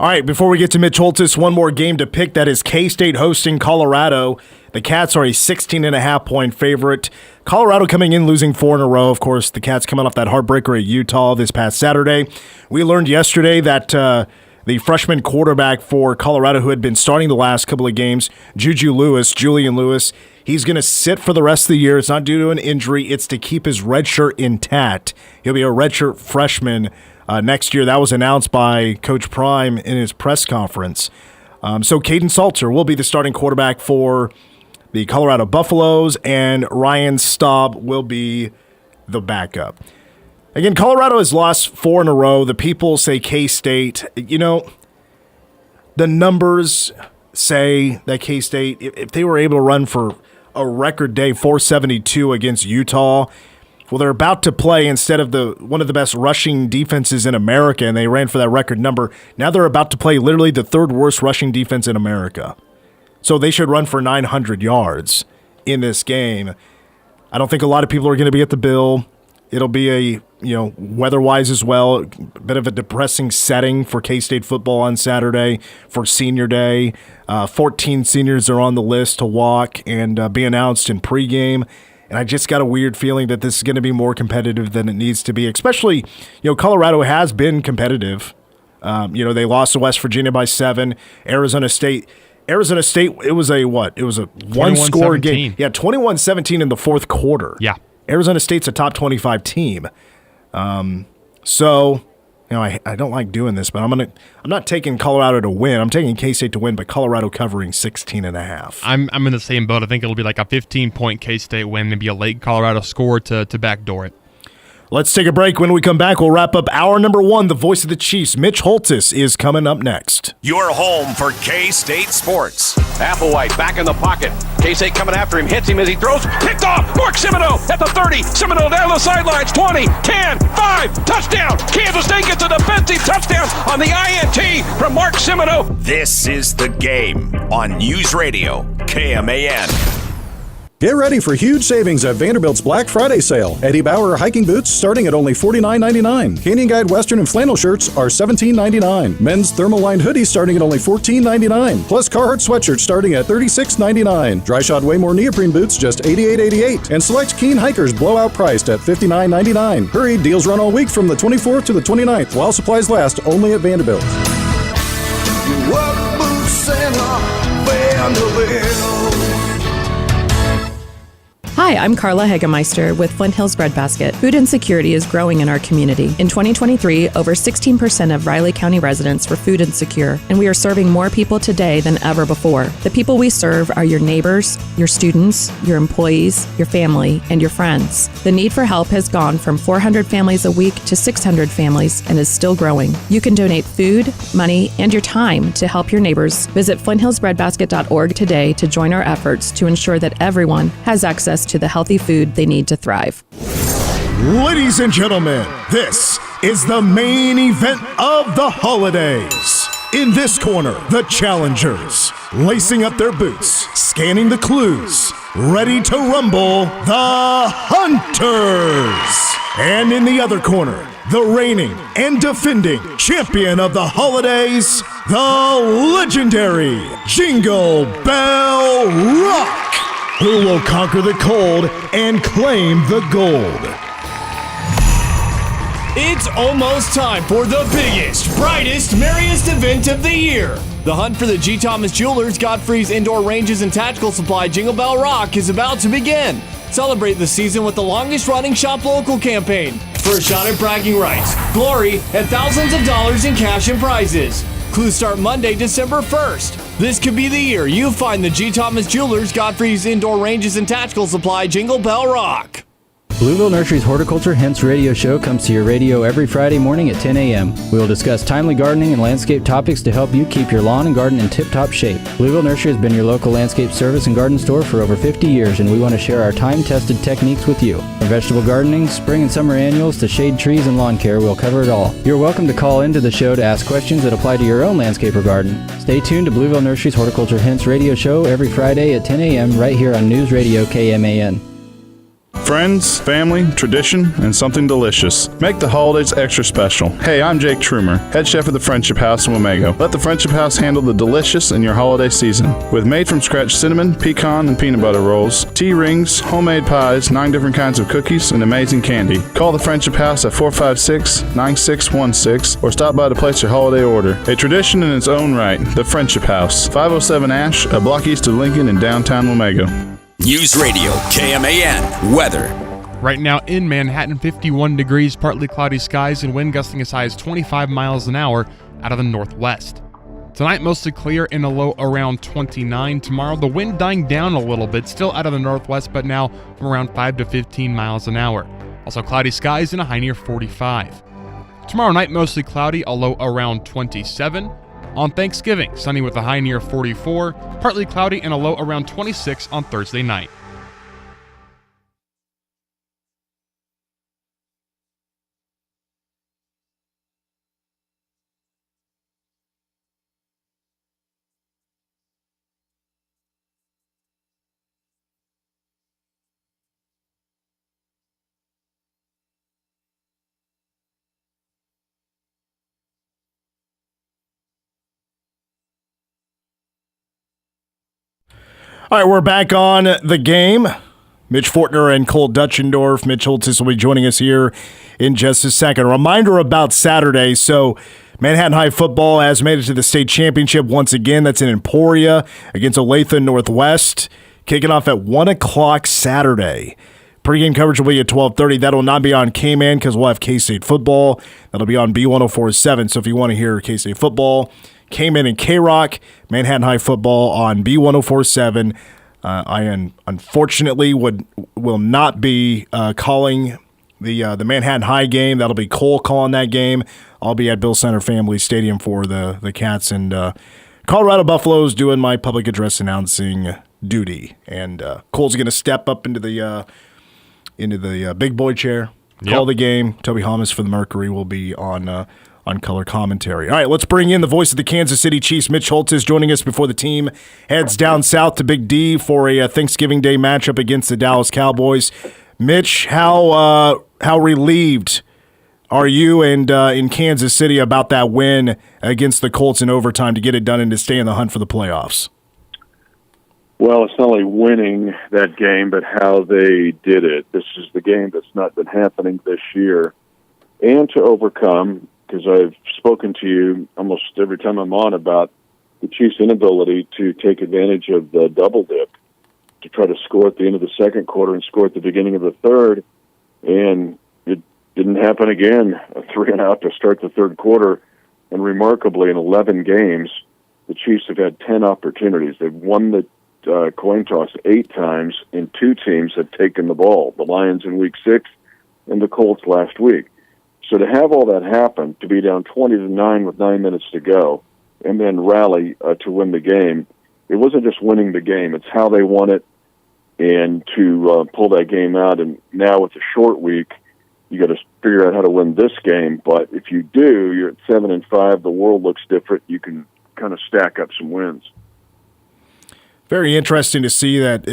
[SPEAKER 4] All right, before we get to Mitch Holthus, one more game to pick. That is K-State hosting Colorado. The Cats are a 16.5-point favorite. Colorado coming in losing 4 in a row. Of course, the Cats coming off that heartbreaker at Utah this past Saturday. We learned yesterday that the freshman quarterback for Colorado, who had been starting the last couple of games, Julian Lewis, he's going to sit for the rest of the year. It's not due to an injury. It's to keep his red shirt intact. He'll be a redshirt freshman next year. That was announced by Coach Prime in his press conference. So Caden Salter will be the starting quarterback for the Colorado Buffaloes, and Ryan Staub will be the backup. Again, Colorado has lost 4 in a row. The people say K-State. You know, the numbers say that K-State, if they were able to run for a record day, 472 against Utah, well, they're about to play instead of one of the best rushing defenses in America, and they ran for that record number. Now they're about to play literally the third worst rushing defense in America. So they should run for 900 yards in this game. I don't think a lot of people are going to be at the Bill. It'll be weather-wise as well, a bit of a depressing setting for K-State football on Saturday for Senior Day. 14 seniors are on the list to walk and be announced in pregame. And I just got a weird feeling that this is going to be more competitive than it needs to be, especially, Colorado has been competitive. They lost to West Virginia by 7. Arizona State, it was a what? It was a one-score game. Yeah, 21-17 in the fourth quarter.
[SPEAKER 2] Yeah.
[SPEAKER 4] Arizona State's a top 25 team. I don't like doing this, but I'm not taking Colorado to win. I'm taking K-State to win, but Colorado covering 16.5.
[SPEAKER 2] I'm in the same boat. I think it'll be like a 15-point K-State win, maybe a late Colorado score to backdoor it.
[SPEAKER 4] Let's take a break. When we come back, we'll wrap up hour number 1. The voice of the Chiefs, Mitch Holthus, is coming up next.
[SPEAKER 1] Your home for K-State sports.
[SPEAKER 14] Applewhite back in the pocket. K-State coming after him, hits him as he throws. Picked off. Mark Cimino at the 30. Cimino down the sidelines. 20, 10, 5. Touchdown. Kansas State gets a defensive touchdown on the INT from Mark Cimino.
[SPEAKER 1] This is The Game on News Radio KMAN.
[SPEAKER 15] Get ready for huge savings at Vanderbilt's Black Friday sale. Eddie Bauer hiking boots starting at only $49.99. Canyon Guide Western and flannel shirts are $17.99. Men's thermal-lined hoodies starting at only $14.99. Plus Carhartt sweatshirts starting at $36.99. Dry Shod Waymore neoprene boots just $88.88. And select Keen hikers blowout priced at $59.99. Hurry, deals run all week from the 24th to the 29th while supplies last, only at Vanderbilt.
[SPEAKER 16] Hi, I'm Carla Hagemeister with Flint Hills Breadbasket. Food insecurity is growing in our community. In 2023, over 16% of Riley County residents were food insecure, and we are serving more people today than ever before. The people we serve are your neighbors, your students, your employees, your family, and your friends. The need for help has gone from 400 families a week to 600 families and is still growing. You can donate food, money, and your time to help your neighbors. Visit FlintHillsBreadBasket.org today to join our efforts to ensure that everyone has access to the healthy food they need to thrive.
[SPEAKER 4] Ladies and gentlemen, this is the main event of the holidays. In this corner, the challengers, lacing up their boots, scanning the clues, ready to rumble, the hunters. And in the other corner, the reigning and defending champion of the holidays, the legendary Jingle Bell Rock, who will conquer the cold and claim the gold.
[SPEAKER 3] It's almost time for the biggest, brightest, merriest event of the year. The hunt for the G. Thomas Jewelers, Godfrey's Indoor Ranges and Tactical Supply Jingle Bell Rock is about to begin. Celebrate the season with the longest running Shop Local campaign. First shot at bragging rights, glory, and thousands of dollars in cash and prizes. Clues start Monday, December 1st. This could be the year you find the G. Thomas Jewelers, Godfrey's Indoor Ranges and Tactical Supply Jingle Bell Rock.
[SPEAKER 17] Blueville Nursery's Horticulture Hints radio show comes to your radio every Friday morning at 10 a.m. We will discuss timely gardening and landscape topics to help you keep your lawn and garden in tip-top shape. Blueville Nursery has been your local landscape service and garden store for over 50 years, and we want to share our time-tested techniques with you. From vegetable gardening, spring and summer annuals, to shade trees and lawn care, we'll cover it all. You're welcome to call into the show to ask questions that apply to your own landscape or garden. Stay tuned to Blueville Nursery's Horticulture Hints radio show every Friday at 10 a.m. right here on News Radio KMAN.
[SPEAKER 18] Friends, family, tradition, and something delicious. Make the holidays extra special. Hey, I'm Jake Trumer, head chef of the Friendship House in Wamego. Let the Friendship House handle the delicious in your holiday season. With made-from-scratch cinnamon, pecan, and peanut butter rolls, tea rings, homemade pies, 9 different kinds of cookies, and amazing candy. Call the Friendship House at 456-9616 or stop by to place your holiday order. A tradition in its own right, the Friendship House, 507 Ash, a block east of Lincoln in downtown Wamego.
[SPEAKER 1] News Radio KMAN weather.
[SPEAKER 2] Right now in Manhattan, 51 degrees, partly cloudy skies, and wind gusting as high as 25 miles an hour out of the northwest. Tonight, mostly clear and a low around 29. Tomorrow, the wind dying down a little bit, still out of the northwest, but now from around 5 to 15 miles an hour. Also cloudy skies and a high near 45. Tomorrow night, mostly cloudy, a low around 27. On Thanksgiving, sunny with a high near 44, partly cloudy and a low around 26 on Thursday night.
[SPEAKER 4] All right, we're back on the game. Mitch Fortner and Cole Dutchendorf. Mitch Holthus will be joining us here in just a second. A reminder about Saturday. So Manhattan High football has made it to the state championship once again. That's in Emporia against Olathe Northwest. Kicking off at 1 o'clock Saturday. Pre-game coverage will be at 12:30. That will not be on K-Man because we'll have K-State football. That'll be on B1047. So if you want to hear K-State football, K-Man and K-Rock, Manhattan High football on B1047. I unfortunately will not be calling the Manhattan High game. That'll be Cole calling that game. I'll be at Bill Center Family Stadium for the Cats, and Colorado Buffaloes doing my public address announcing duty. And Cole's going to step up into the big boy chair, call the game. Toby Hamas for the Mercury will be on color commentary. All right, let's bring in the voice of the Kansas City Chiefs. Mitch Holthus joining us before the team heads down south to Big D for a Thanksgiving Day matchup against the Dallas Cowboys. Mitch, how relieved are you and in Kansas City about that win against the Colts in overtime to get it done and to stay in the hunt for the playoffs?
[SPEAKER 19] Well, it's not only winning that game, but how they did it. This is the game that's not been happening this year. And to overcome, because I've spoken to you almost every time I'm on about the Chiefs' inability to take advantage of the double dip, to try to score at the end of the second quarter and score at the beginning of the third. And it didn't happen again. A 3-and-out to start the third quarter. And remarkably, in 11 games, the Chiefs have had 10 opportunities. They've won the coin toss 8 times, and 2 teams have taken the ball, the Lions in Week 6 and the Colts last week. So to have all that happen, to be down 20-9 with 9 minutes to go, and then rally to win the game, it wasn't just winning the game, it's how they won it, and to pull that game out. And now with a short week, you got to figure out how to win this game. But if you do, you're at 7-5, the world looks different, you can kind of stack up some wins.
[SPEAKER 4] Very interesting to see that,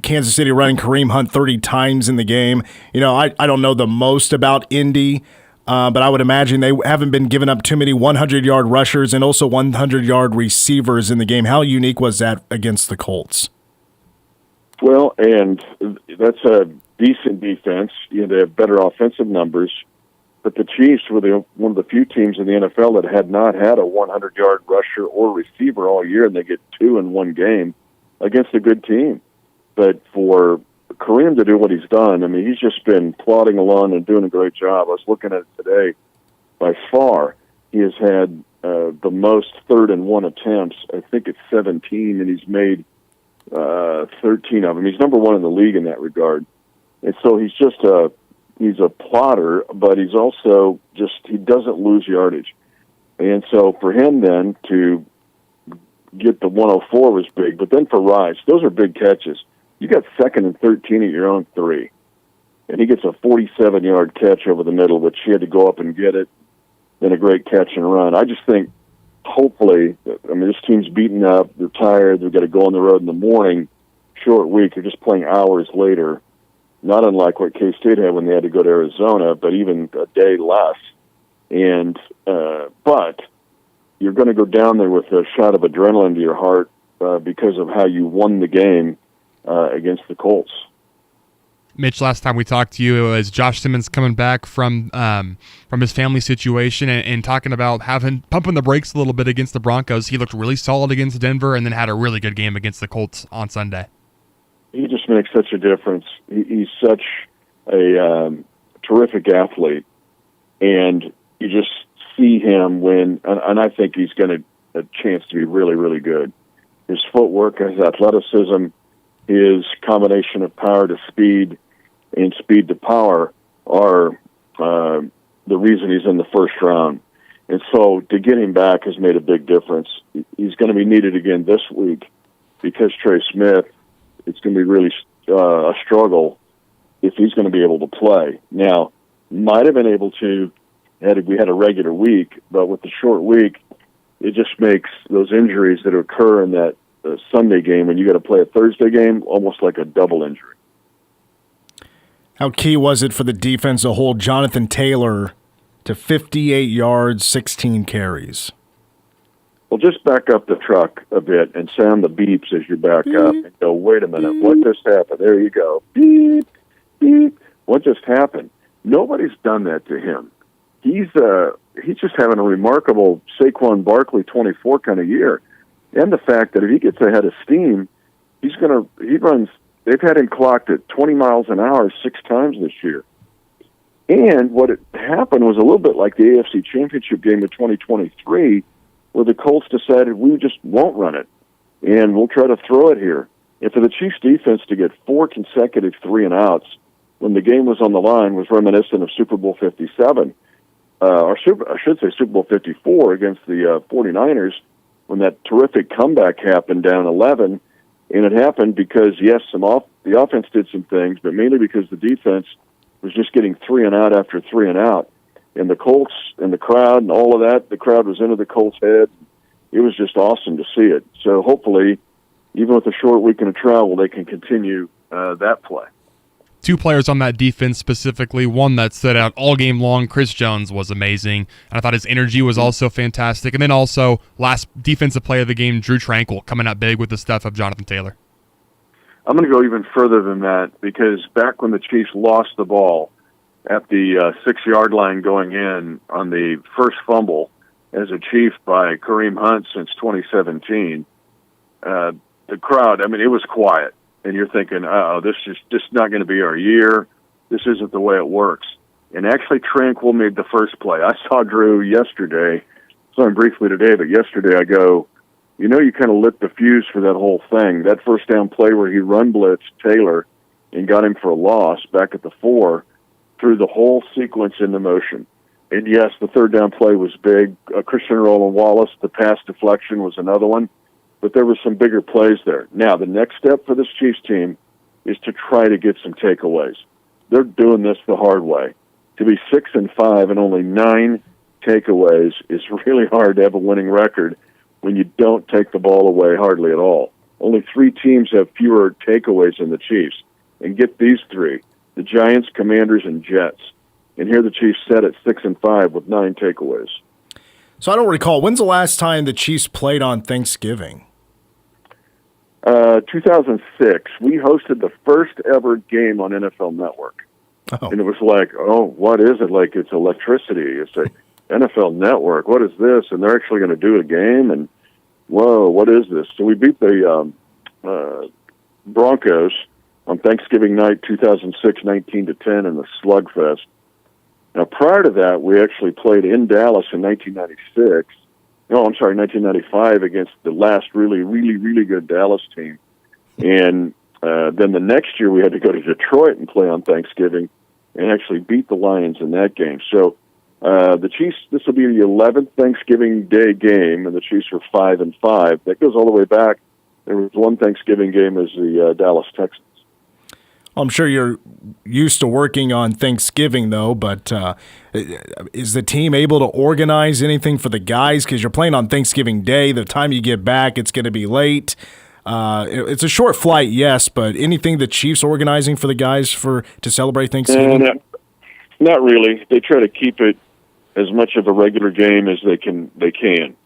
[SPEAKER 4] Kansas City running Kareem Hunt 30 times in the game. I don't know the most about Indy, but I would imagine they haven't been giving up too many 100-yard rushers and also 100-yard receivers in the game. How unique was that against the Colts?
[SPEAKER 19] Well, and that's a decent defense. They have better offensive numbers. But the Chiefs were one of the few teams in the NFL that had not had a 100-yard rusher or receiver all year, and they get 2 in one game against a good team. But for Kareem to do what he's done, he's just been plodding along and doing a great job. I was looking at it today. By far, he has had the most 3rd-and-1 attempts. I think it's 17, and he's made 13 of them. He's number 1 in the league in that regard. And so he's a plotter, but he's also he doesn't lose yardage. And so for him then to get the 104 was big, but then for Rice, those are big catches. You got 2nd and 13 at your own 3, and he gets a 47-yard catch over the middle, which he had to go up and get it, then a great catch and run. I just think, hopefully, this team's beaten up, they're tired, they've got to go on the road in the morning, short week, they're just playing hours later. not unlike what K-State had when they had to go to Arizona, but even a day less. And but you're going to go down there with a shot of adrenaline to your heart because of how you won the game against the Colts.
[SPEAKER 2] Mitch, last time we talked to you, it was Josh Simmons coming back from his family situation and talking about pumping the brakes a little bit against the Broncos. He looked really solid against Denver and then had a really good game against the Colts on Sunday.
[SPEAKER 19] He just makes such a difference. He's such a terrific athlete, and you just see him when, and I think he's got a chance to be really, really good. His footwork, his athleticism, his combination of power to speed and speed to power are the reason he's in the first round. And so to get him back has made a big difference. He's going to be needed again this week because Trey Smith, it's going to be really a struggle if he's going to be able to play. Now, might have been able to had we had a regular week, but with the short week, it just makes those injuries that occur in that Sunday game when you got to play a Thursday game almost like a double injury.
[SPEAKER 4] How key was it for the defense to hold Jonathan Taylor to 58 yards, 16 carries?
[SPEAKER 19] Well, just back up the truck a bit and sound the beeps as you back up and go, wait a minute, what just happened? There you go. Beep, beep. What just happened? Nobody's done that to him. He's just having a remarkable Saquon Barkley 24 kind of year. And the fact that if he gets ahead of steam, he runs, they've had him clocked at 20 miles an hour 6 times this year. And what happened was a little bit like the AFC Championship game of 2023, where the Colts decided we just won't run it, and we'll try to throw it here. And for the Chiefs defense to get 4 consecutive 3-and-outs when the game was on the line was reminiscent of Super Bowl 57, I should say Super Bowl 54 against the 49ers, when that terrific comeback happened down 11, and it happened because, yes, the offense did some things, but mainly because the defense was just getting 3-and-out after 3-and-out. And the Colts and the crowd and all of that, the crowd was into the Colts' head. It was just awesome to see it. So hopefully, even with a short week in a travel, they can continue that play.
[SPEAKER 2] 2 players on that defense specifically. One that stood out all game long, Chris Jones, was amazing. And I thought his energy was also fantastic. And then also, last defensive play of the game, Drew Tranquill, coming out big with the stuff of Jonathan Taylor.
[SPEAKER 19] I'm going to go even further than that, because back when the Chiefs lost the ball at the 6-yard line going in on the first fumble as a Chief by Kareem Hunt since 2017, the crowd, it was quiet. And you're thinking, this is just not going to be our year. This isn't the way it works. And actually, Tranquill made the first play. I saw Drew yesterday, saw him briefly today, but yesterday I go, you kind of lit the fuse for that whole thing. That first down play where he run blitzed Taylor and got him for a loss back at the 4, threw the whole sequence into motion. And yes, the third down play was big. Christian Roland Wallace, the pass deflection was another one. But there were some bigger plays there. Now, the next step for this Chiefs team is to try to get some takeaways. They're doing this the hard way. To be 6-5 and only 9 takeaways is really hard to have a winning record when you don't take the ball away hardly at all. Only 3 teams have fewer takeaways than the Chiefs. And get these 3, the Giants, Commanders, and Jets. And here the Chiefs set at 6-5 with 9 takeaways.
[SPEAKER 4] So I don't recall, when's the last time the Chiefs played on Thanksgiving?
[SPEAKER 19] 2006. We hosted the first ever game on NFL Network.
[SPEAKER 4] Oh.
[SPEAKER 19] And it was like, what is it? Like, it's electricity. It's a NFL Network. What is this? And they're actually going to do a game? And, whoa, what is this? So we beat the Broncos on Thanksgiving night, 2006, 19-10 in the slugfest. Now, prior to that, we actually played in Dallas in 1995 against the last really, really, really good Dallas team. And then the next year we had to go to Detroit and play on Thanksgiving and actually beat the Lions in that game. So the Chiefs, this will be the 11th Thanksgiving Day game, and the Chiefs were 5-5. That goes all the way back. There was one Thanksgiving game as the Dallas Texans.
[SPEAKER 4] I'm sure you're used to working on Thanksgiving, though, but is the team able to organize anything for the guys? Because you're playing on Thanksgiving Day. The time you get back, it's going to be late. It's a short flight, yes, but anything the Chiefs organizing for the guys to celebrate Thanksgiving?
[SPEAKER 19] Not really. They try to keep it as much of a regular game as they can,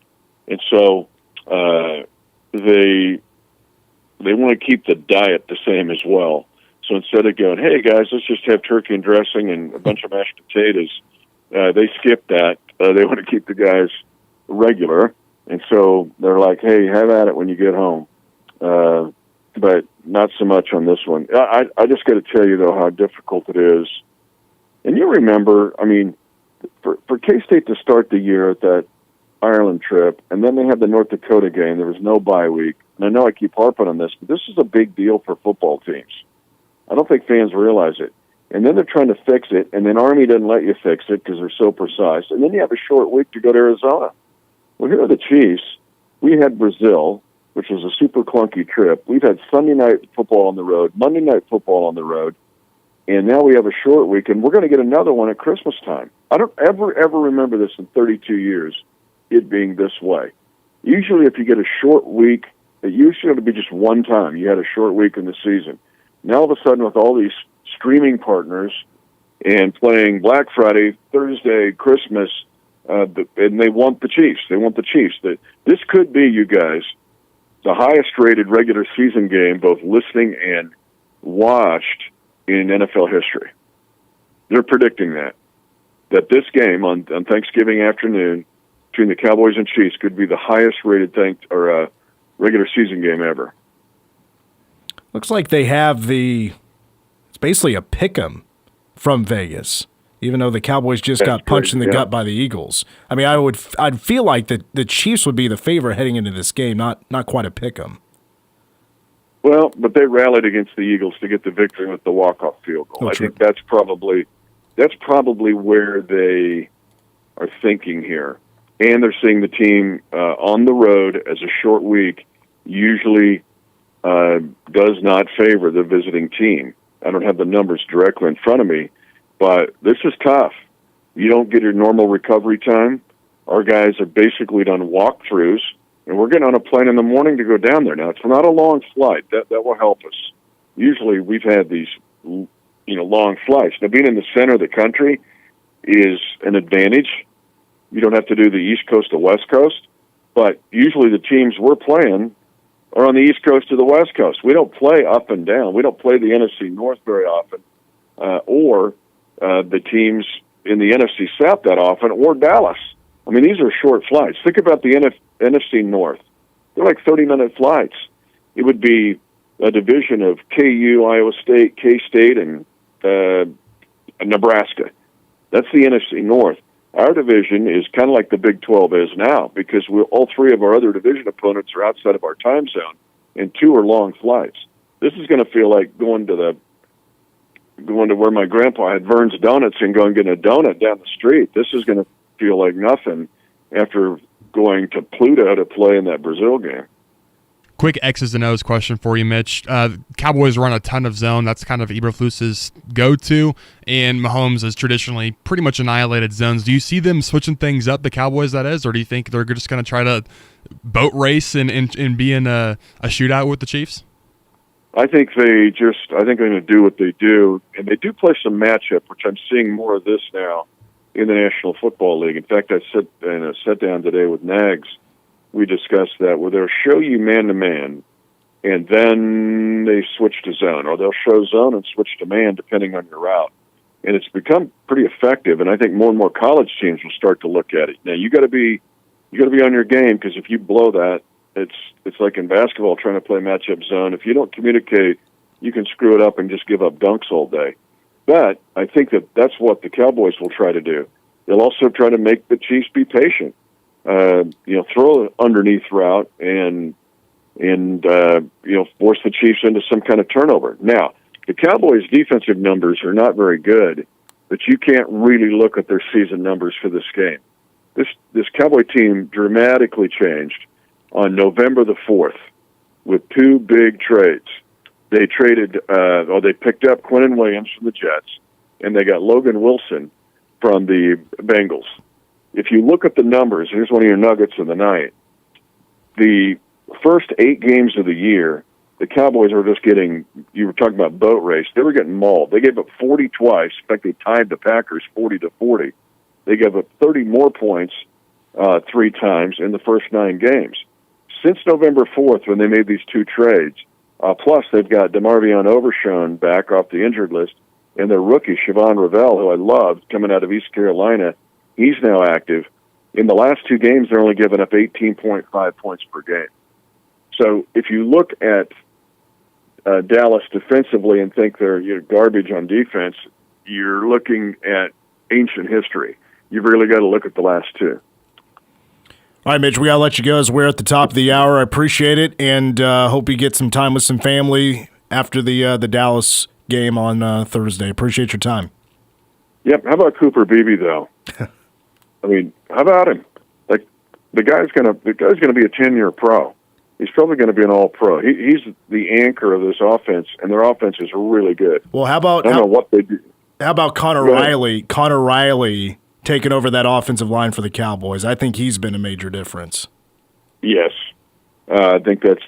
[SPEAKER 19] and so they want to keep the diet the same as well. So instead of going, hey guys, let's just have turkey and dressing and a bunch of mashed potatoes, they skip that. They want to keep the guys regular, and so they're like, hey, have at it when you get home. But not so much on this one. I just got to tell you, though, how difficult it is. And you remember, I mean, for K-State to start the year at that Ireland trip, and then they had the North Dakota game. There was no bye week. And I know I keep harping on this, but this is a big deal for football teams. I don't think fans realize it. And then they're trying to fix it, and then Army doesn't let you fix it because they're so precise. And then you have a short week to go to Arizona. Well, here are the Chiefs. We had Brazil, which was a super clunky trip. We've had Sunday night football on the road, Monday night football on the road, and now we have a short week, and we're going to get another one at Christmas time. I don't ever remember this in 32 years, it being this way. Usually if you get a short week, it usually would be just one time. You had a short week in the season. Now all of a sudden with all these streaming partners and playing Black Friday, Thursday, Christmas, and they want the Chiefs. They want the Chiefs. This could be, you guys, the highest-rated regular season game, both listening and watched, in NFL history. They're predicting that this game on Thanksgiving afternoon between the Cowboys and Chiefs could be the highest-rated regular season game ever.
[SPEAKER 4] Looks like they have it's basically a pick'em from Vegas, even though the Cowboys just got punched in the gut by the Eagles. I mean, I'd feel like the Chiefs would be the favorite heading into this game, not quite a pick'em.
[SPEAKER 19] Well, but they rallied against the Eagles to get the victory with the walk-off field goal. I think that's probably where they are thinking here. And they're seeing the team on the road as a short week usually does not favor the visiting team. I don't have the numbers directly in front of me, but this is tough. You don't get your normal recovery time. Our guys have basically done walkthroughs, and we're getting on a plane in the morning to go down there. Now, it's not a long flight. That will help us. Usually we've had these long flights. Now, being in the center of the country is an advantage. You don't have to do the East Coast to West Coast, but usually the teams we're playing are on the East Coast to the West Coast. We don't play up and down. We don't play the NFC North very often, or the teams in the NFC South that often, or Dallas. I mean, these are short flights. Think about the NFC North. They're like 30-minute flights. It would be a division of KU, Iowa State, K-State, and Nebraska. That's the NFC North. Our division is kind of like the Big 12 is now, because all three of our other division opponents are outside of our time zone, and two are long flights. This is going to feel like going to where my grandpa had Vern's Donuts and going and getting a donut down the street. This is going to feel like nothing after going to Pluto to play in that Brazil game.
[SPEAKER 2] Quick X's and O's question for you, Mitch. Cowboys run a ton of zone. That's kind of Eberflus's go-to, and Mahomes has traditionally pretty much annihilated zones. Do you see them switching things up, the Cowboys, that is, or do you think they're just going to try to boat race and be in a shootout with the Chiefs?
[SPEAKER 19] I think they're going to do what they do, and they do play some matchup, which I'm seeing more of this now in the National Football League. In fact, I sat in a sit-down today with Nags. We discussed that, where they'll show you man-to-man, and then they switch to zone, or they'll show zone and switch to man, depending on your route. And it's become pretty effective, and I think more and more college teams will start to look at it. Now, you got to be on your game, because if you blow that, it's like in basketball trying to play matchup zone. If you don't communicate, you can screw it up and just give up dunks all day. But I think that's what the Cowboys will try to do. They'll also try to make the Chiefs be patient. Throw an underneath route and force the Chiefs into some kind of turnover. Now, the Cowboys' defensive numbers are not very good, but you can't really look at their season numbers for this game. This Cowboy team dramatically changed on November the 4th with two big trades. They they picked up Quinnen Williams from the Jets, and they got Logan Wilson from the Bengals. If you look at the numbers, here's one of your nuggets of the night. The first 8 games of the year, the Cowboys were just getting, you were talking about boat race, they were getting mauled. They gave up 40 twice. In fact, they tied the Packers 40-40. They gave up 30 more points 3 times in the first 9 games. Since November 4th, when they made these 2 trades, plus they've got DeMarvion Overshown back off the injured list, and their rookie, Siobhan Ravel, who I loved, coming out of East Carolina, he's now active. In the last 2 games, they're only giving up 18.5 points per game. So if you look at Dallas defensively and think they're garbage on defense, you're looking at ancient history. You've really got to look at the last 2.
[SPEAKER 4] All right, Mitch, we got to let you go as we're at the top of the hour. I appreciate it, and hope you get some time with some family after the Dallas game on Thursday. Appreciate your time.
[SPEAKER 19] Yep. How about Cooper Beebe, though? I mean, how about him? Like, the guy's gonna be a 10-year pro. He's probably going to be an all-pro. He's the anchor of this offense, and their offense is really good.
[SPEAKER 4] Well, how about
[SPEAKER 19] what they do.
[SPEAKER 4] How about Connor Riley? Connor Riley taking over that offensive line for the Cowboys. I think he's been a major difference.
[SPEAKER 19] Yes, I think that's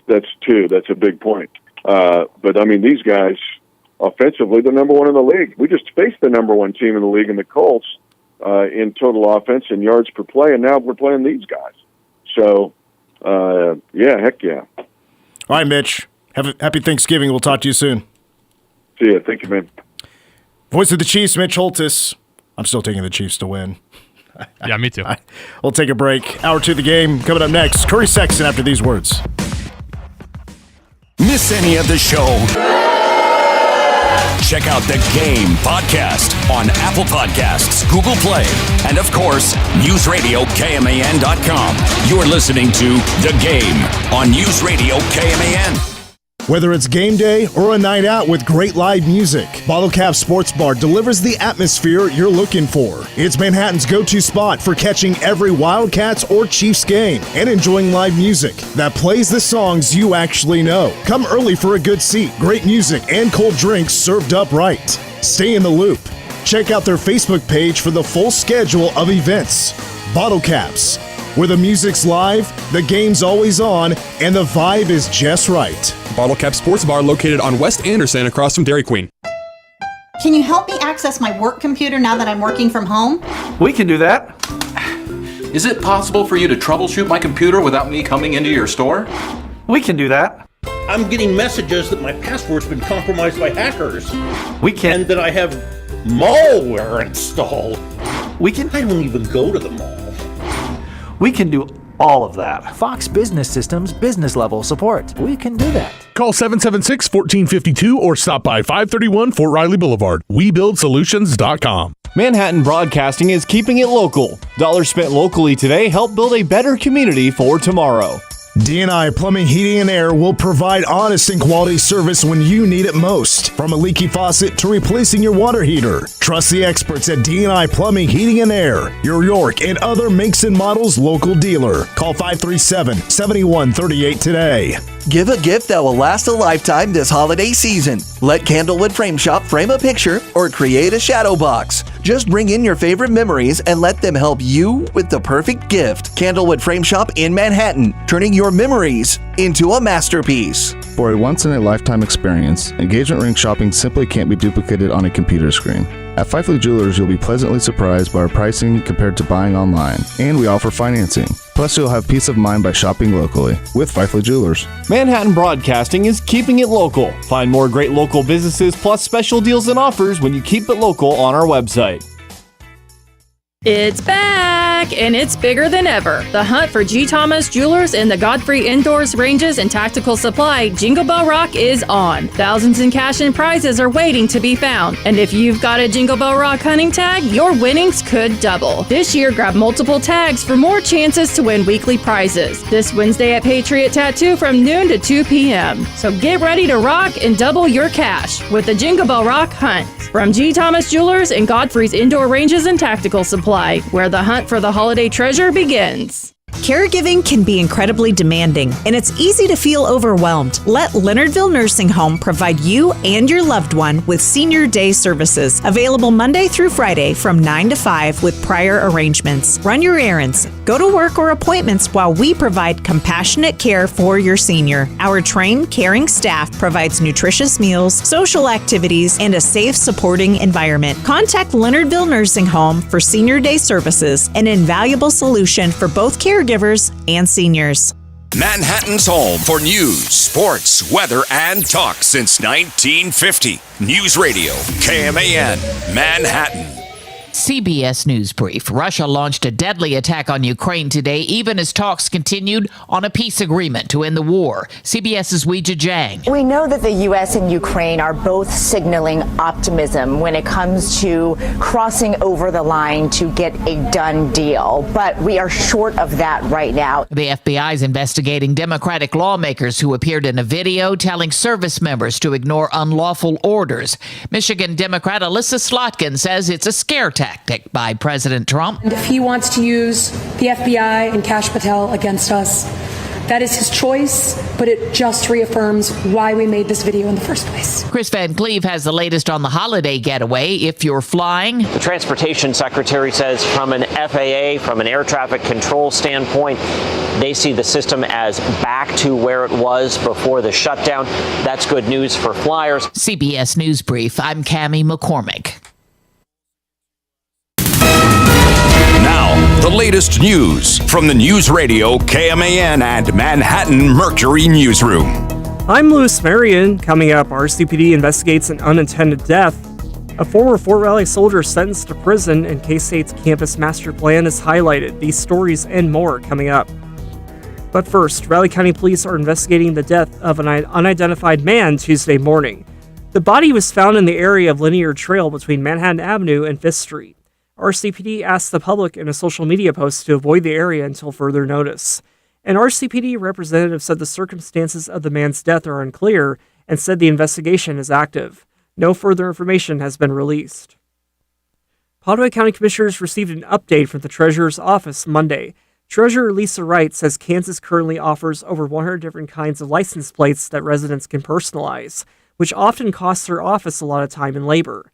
[SPEAKER 19] too. That's a big point. But I mean, these guys offensively, they're number 1 in the league. We just faced the number 1 team in the league in the Colts in total offense and yards per play, and now we're playing these guys. So. Yeah, heck yeah.
[SPEAKER 4] All right, Mitch. Happy Thanksgiving. We'll talk to you soon.
[SPEAKER 19] See ya. Thank you, man.
[SPEAKER 4] Voice of the Chiefs, Mitch Holthus. I'm still taking the Chiefs to win.
[SPEAKER 2] Yeah, me too.
[SPEAKER 4] We'll take a break. Hour 2 of the game. Coming up next, Curry Sexton after these words.
[SPEAKER 1] Miss any of the show? Check out the Game podcast on Apple Podcasts, Google Play, and of course, NewsRadioKMAN.com. You're listening to The Game on News Radio KMAN.
[SPEAKER 20] Whether it's game day or a night out with great live music, Bottle Cap Sports Bar delivers the atmosphere you're looking for. It's Manhattan's go-to spot for catching every Wildcats or Chiefs game and enjoying live music that plays the songs you actually know. Come early for a good seat, great music, and cold drinks served up right. Stay in the loop. Check out their Facebook page for the full schedule of events. Bottle Caps, where the music's live, the game's always on, and the vibe is just right.
[SPEAKER 21] Bottle Cap Sports Bar located on West Anderson across from Dairy Queen.
[SPEAKER 22] Can you help me access my work computer now that I'm working from home?
[SPEAKER 23] We can do that. Is it possible for you to troubleshoot my computer without me coming into your store? We can do that.
[SPEAKER 24] I'm getting messages that my password's been compromised by hackers.
[SPEAKER 23] We can.
[SPEAKER 24] And that I have malware installed.
[SPEAKER 23] We can.
[SPEAKER 24] I don't even go to the mall.
[SPEAKER 23] We can do all of that.
[SPEAKER 25] Fox Business Systems business level support. We can do that.
[SPEAKER 26] Call 776-1452 or stop by 531 Fort Riley Boulevard. WeBuildSolutions.com.
[SPEAKER 3] Manhattan Broadcasting is keeping it local. Dollars spent locally today help build a better community for tomorrow.
[SPEAKER 20] D&I Plumbing, Heating, and Air will provide honest and quality service when you need it most. From a leaky faucet to replacing your water heater. Trust the experts at D&I Plumbing, Heating, and Air, your York and other makes and models local dealer. Call 537-7138 today.
[SPEAKER 27] Give a gift that will last a lifetime this holiday season. Let Candlewood Frame Shop frame a picture or create a shadow box. Just bring in your favorite memories and let them help you with the perfect gift. Candlewood Frame Shop in Manhattan, turning your memories into a masterpiece.
[SPEAKER 18] For a once-in-a-lifetime experience, engagement ring shopping simply can't be duplicated on a computer screen. At Fifely Jewelers, you'll be pleasantly surprised by our pricing compared to buying online, and we offer financing. Plus, you'll have peace of mind by shopping locally with Fifely Jewelers.
[SPEAKER 3] Manhattan Broadcasting is keeping it local. Find more great local businesses plus special deals and offers when you keep it local on our website.
[SPEAKER 28] It's back, and it's bigger than ever. The hunt for G. Thomas Jewelers in the Godfrey Indoors Ranges and Tactical Supply Jingle Bell Rock is on. Thousands in cash and prizes are waiting to be found. And if you've got a Jingle Bell Rock hunting tag, your winnings could double. This year, grab multiple tags for more chances to win weekly prizes. This Wednesday at Patriot Tattoo from noon to 2 p.m. So get ready to rock and double your cash with the Jingle Bell Rock Hunt. From G. Thomas Jewelers and Godfrey's Indoor Ranges and Tactical Supply, where the hunt for the holiday treasure begins.
[SPEAKER 5] Caregiving can be incredibly demanding, and it's easy to feel overwhelmed. Let Leonardville Nursing Home provide you and your loved one with Senior Day services, available Monday through Friday from 9 to 5 with prior arrangements. Run your errands, go to work or appointments while we provide compassionate care for your senior. Our trained, caring staff provides nutritious meals, social activities, and a safe, supporting environment. Contact Leonardville Nursing Home for Senior Day services, an invaluable solution for both caregivers and seniors.
[SPEAKER 1] Manhattan's home for news, sports, weather, and talk since 1950. News Radio, KMAN, Manhattan.
[SPEAKER 6] CBS News Brief. Russia launched a deadly attack on Ukraine today, even as talks continued on a peace agreement to end the war. CBS's Weijia Jiang.
[SPEAKER 7] We know that the U.S. and Ukraine are both signaling optimism when it comes to crossing over the line to get a done deal. But we are short of that right now.
[SPEAKER 6] The FBI is investigating Democratic lawmakers who appeared in a video telling service members to ignore unlawful orders. Michigan Democrat Alyssa Slotkin says it's a scare tactic by President Trump.
[SPEAKER 8] And if he wants to use the FBI and Kash Patel against us, that is his choice, but it just reaffirms why we made this video in the first place.
[SPEAKER 6] Chris Van Cleve has the latest on the holiday getaway if you're flying.
[SPEAKER 9] The Transportation Secretary says from an FAA, from an air traffic control standpoint, they see the system as back to where it was before the shutdown. That's good news for flyers.
[SPEAKER 6] CBS News Brief, I'm Cammie McCormick.
[SPEAKER 1] Now, the latest news from the News Radio KMAN and Manhattan Mercury Newsroom.
[SPEAKER 10] I'm Louis Marion. Coming up, RCPD investigates an unintended death. A former Fort Riley soldier sentenced to prison, and K-State's campus master plan is highlighted. These stories and more coming up. But first, Riley County Police are investigating the death of an unidentified man Tuesday morning. The body was found in the area of Linear Trail between Manhattan Avenue and 5th Street. RCPD asked the public in a social media post to avoid the area until further notice. An RCPD representative said the circumstances of the man's death are unclear and said the investigation is active. No further information has been released. Padua County Commissioners received an update from the Treasurer's Office Monday. Treasurer Lisa Wright says Kansas currently offers over 100 different kinds of license plates that residents can personalize, which often costs her office a lot of time and labor.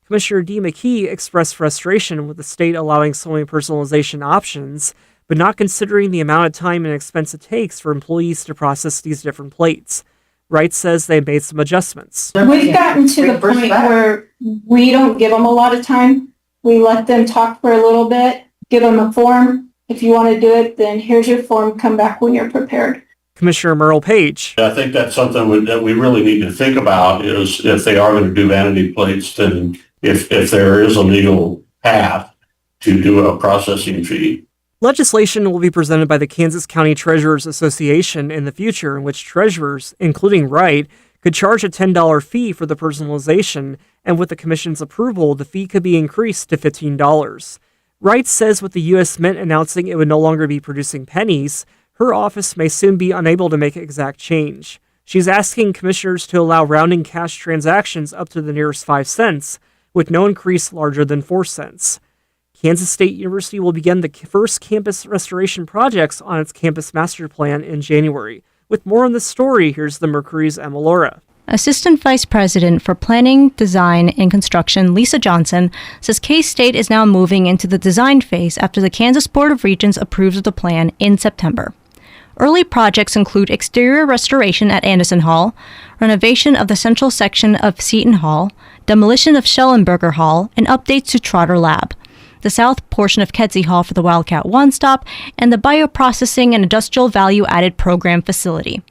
[SPEAKER 10] Commissioner D. McKee expressed frustration with the state allowing so many personalization options, but not considering the amount of time and expense it takes for employees to process these different plates. Wright says they made some adjustments.
[SPEAKER 11] We've gotten to the point where we don't give them a lot of time. We let them talk for a little bit, give them a form. If you want to do it, then here's your form. Come back when you're prepared.
[SPEAKER 10] Commissioner Merle Page.
[SPEAKER 12] I think that's something that we really need to think about is if they are going to do vanity plates, then if there is a legal path to do a processing fee.
[SPEAKER 10] Legislation will be presented by the Kansas County Treasurers Association in the future in which treasurers, including Wright, could charge a $10 fee for the personalization, and with the Commission's approval, the fee could be increased to $15. Wright says with the U.S. Mint announcing it would no longer be producing pennies, her office may soon be unable to make exact change. She's asking commissioners to allow rounding cash transactions up to the nearest 5 cents, with no increase larger than 4 cents. Kansas State University will begin the first campus restoration projects on its campus master plan in January. With more on this story, here's the Mercury's Emma Laura.
[SPEAKER 29] Assistant Vice President for Planning, Design, and Construction, Lisa Johnson, says K-State is now moving into the design phase after the Kansas Board of Regents approves the plan in September. Early projects include exterior restoration at Anderson Hall, renovation of the central section of Seton Hall, demolition of Schellenberger Hall, and updates to Trotter Lab, the south portion of Kedzie Hall for the Wildcat One Stop, and the Bioprocessing and Industrial Value Added Program facility.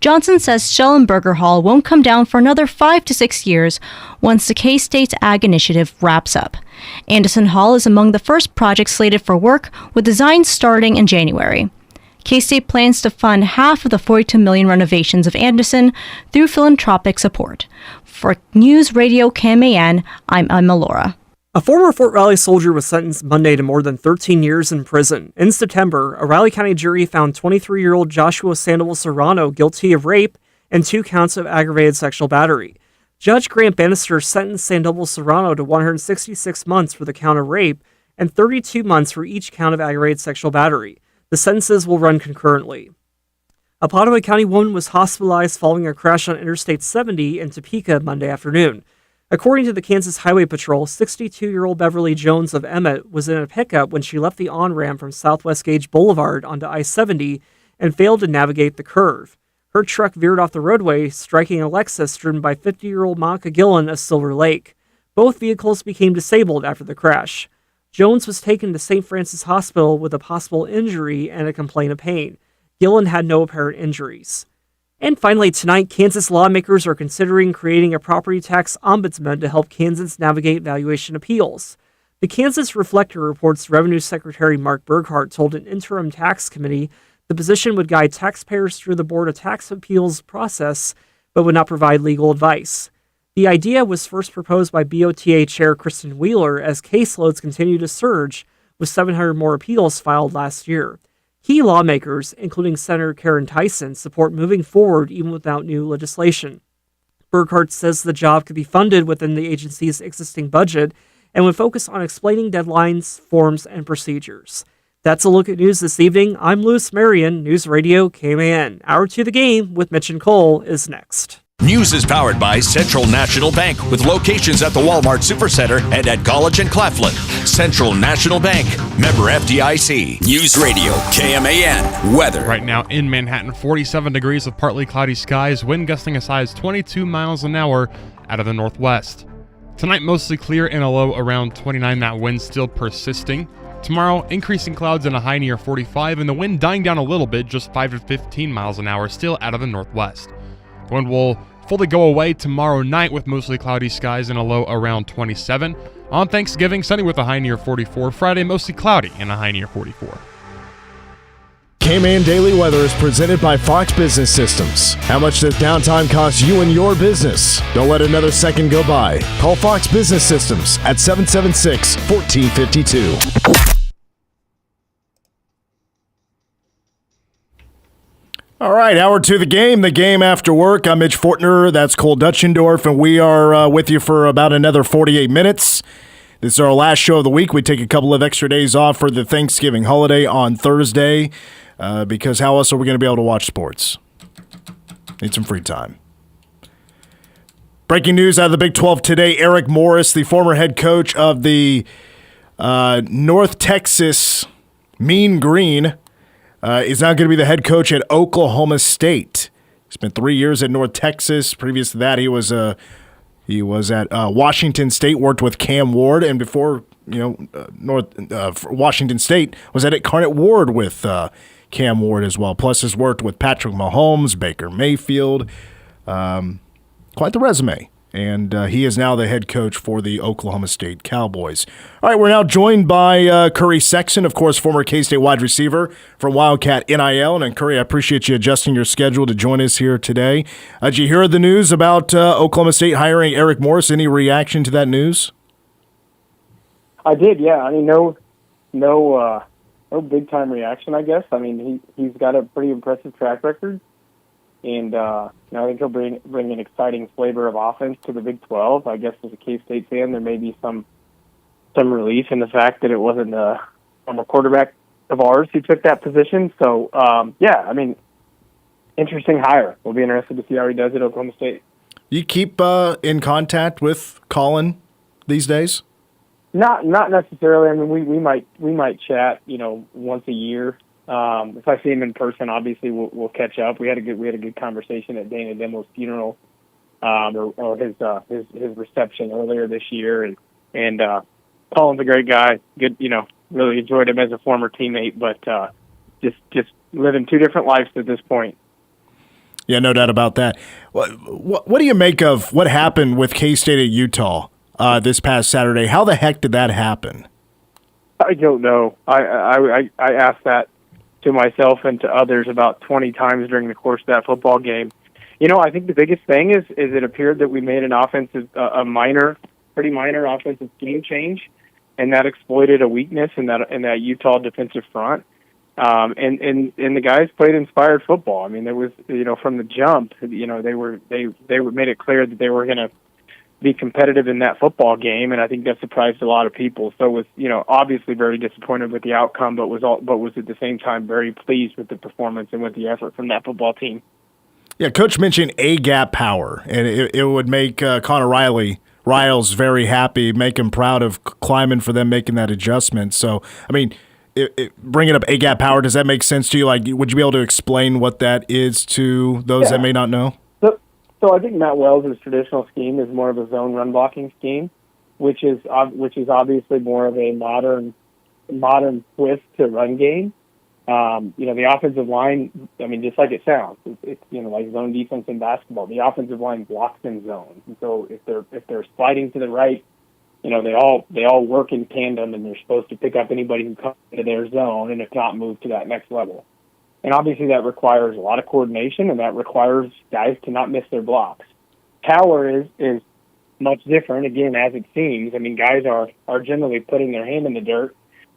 [SPEAKER 29] Johnson says Schellenberger Hall won't come down for another 5 to 6 years once the K-State's Ag Initiative wraps up. Anderson Hall is among the first projects slated for work, with design starting in January. K-State plans to fund half of the $42 million renovations of Anderson through philanthropic support. For News Radio KMAN, I'm Emma Laura.
[SPEAKER 10] A former Fort Riley soldier was sentenced Monday to more than 13 years in prison. In September, a Riley County jury found 23-year-old Joshua Sandoval Serrano guilty of rape and 2 counts of aggravated sexual battery. Judge Grant Bannister sentenced Sandoval Serrano to 166 months for the count of rape and 32 months for each count of aggravated sexual battery. The sentences will run concurrently. A Pottaway County woman was hospitalized following a crash on Interstate 70 in Topeka Monday afternoon. According to the Kansas Highway Patrol, 62-year-old Beverly Jones of Emmett was in a pickup when she left the on-ramp from Southwest Gage Boulevard onto I-70 and failed to navigate the curve. Her truck veered off the roadway, striking a Lexus driven by 50-year-old Monica Gillen of Silver Lake. Both vehicles became disabled after the crash. Jones was taken to St. Francis Hospital with a possible injury and a complaint of pain. Gillen had no apparent injuries. And finally, tonight, Kansas lawmakers are considering creating a property tax ombudsman to help Kansans navigate valuation appeals. The Kansas Reflector reports Revenue Secretary Mark Burghardt told an interim tax committee the position would guide taxpayers through the Board of Tax Appeals process, but would not provide legal advice. The idea was first proposed by BOTA Chair Kristen Wheeler as caseloads continue to surge, with 700 more appeals filed last year. Key lawmakers, including Senator Karen Tyson, support moving forward even without new legislation. Burghardt says the job could be funded within the agency's existing budget and would focus on explaining deadlines, forms, and procedures. That's a look at news this evening. I'm Louis Marion, News Radio KMAN. Hour 2 of the game with Mitch and Cole is next.
[SPEAKER 1] News is powered by Central National Bank with locations at the Walmart Supercenter and at College and Claflin. Central National Bank, member FDIC. News Radio, KMAN, weather.
[SPEAKER 2] Right now in Manhattan, 47 degrees with partly cloudy skies, wind gusting as high as 22 miles an hour out of the northwest. Tonight, mostly clear and a low around 29, that wind still persisting. Tomorrow, increasing clouds and a high near 45, and the wind dying down a little bit, just 5 to 15 miles an hour, still out of the northwest. The wind will fully go away tomorrow night with mostly cloudy skies and a low around 27. On Thanksgiving, sunny with a high near 44. Friday, mostly cloudy and a high near 44.
[SPEAKER 20] K-Man Daily Weather is presented by Fox Business Systems. How much does downtime cost you and your business? Don't let another second go by. Call Fox Business Systems at 776-1452. All right, hour 2 of the game after work. I'm Mitch Fortner, that's Cole Dutchendorf, and we are with you for about another 48 minutes. This is our last show of the week. We take a couple of extra days off for the Thanksgiving holiday on Thursday, because how else are we going to be able to watch sports? Need some free time. Breaking news out of the Big 12 today, Eric Morris, the former head coach of the North Texas Mean Green, is now going to be the head coach at Oklahoma State. He spent 3 years at North Texas. Previous to that, he was at Washington State, worked with Cam Ward, and before Washington State was at Incarnate Ward with Cam Ward as well. Plus, has worked with Patrick Mahomes, Baker Mayfield. Quite the resume. And he is now the head coach for the Oklahoma State Cowboys. All right, we're now joined by Curry Sexton, of course, former K-State wide receiver from Wildcat NIL. And Curry, I appreciate you adjusting your schedule to join us here today. Did you hear the news about Oklahoma State hiring Eric Morris? Any reaction to that news?
[SPEAKER 4] I did, yeah. I mean, no big-time reaction, I guess. I mean, he's got a pretty impressive track record. And I think he'll bring an exciting flavor of offense to the Big 12. I guess as a K-State fan, there may be some relief in the fact that it wasn't a former quarterback of ours who took that position. So, I mean, interesting hire. We'll be interested to see how he does at Oklahoma State.
[SPEAKER 20] You keep in contact with Colin these days?
[SPEAKER 4] Not necessarily. I mean, we might chat, once a year. If I see him in person, obviously we'll catch up. We had a good conversation at Dana Demo's funeral, or his reception earlier this year, and Colin's a great guy. Good, really enjoyed him as a former teammate, but just living two different lives at this point.
[SPEAKER 20] Yeah, no doubt about that. What do you make of what happened with K-State at Utah this past Saturday? How the heck did that happen?
[SPEAKER 4] I don't know. I asked that to myself and to others about 20 times during the course of that football game. I think the biggest thing is it appeared that we made an pretty minor offensive scheme change, and that exploited a weakness in that Utah defensive front. And the guys played inspired football. I mean, there was, from the jump, they made it clear that they were going to be competitive in that football game, and I think that surprised a lot of people. So was, obviously very disappointed with the outcome, but was at the same time very pleased with the performance and with the effort from that football team.
[SPEAKER 20] Yeah, Coach mentioned A-gap power, and it would make Connor Riles very happy, make him proud of Kleiman for them making that adjustment. So, I mean, bringing up A-gap power, does that make sense to you? Like, would you be able to explain what that is to those that may not know?
[SPEAKER 4] So I think Matt Wells' traditional scheme is more of a zone run blocking scheme, which is obviously more of a modern twist to run game. The offensive line, I mean, just like it sounds, it's like zone defense in basketball. The offensive line blocks in zone. And so if they're sliding to the right, they all work in tandem, and they're supposed to pick up anybody who comes into their zone, and if not, move to that next level. And obviously that requires a lot of coordination, and that requires guys to not miss their blocks. Power is much different, again, as it seems. I mean, guys are generally putting their hand in the dirt,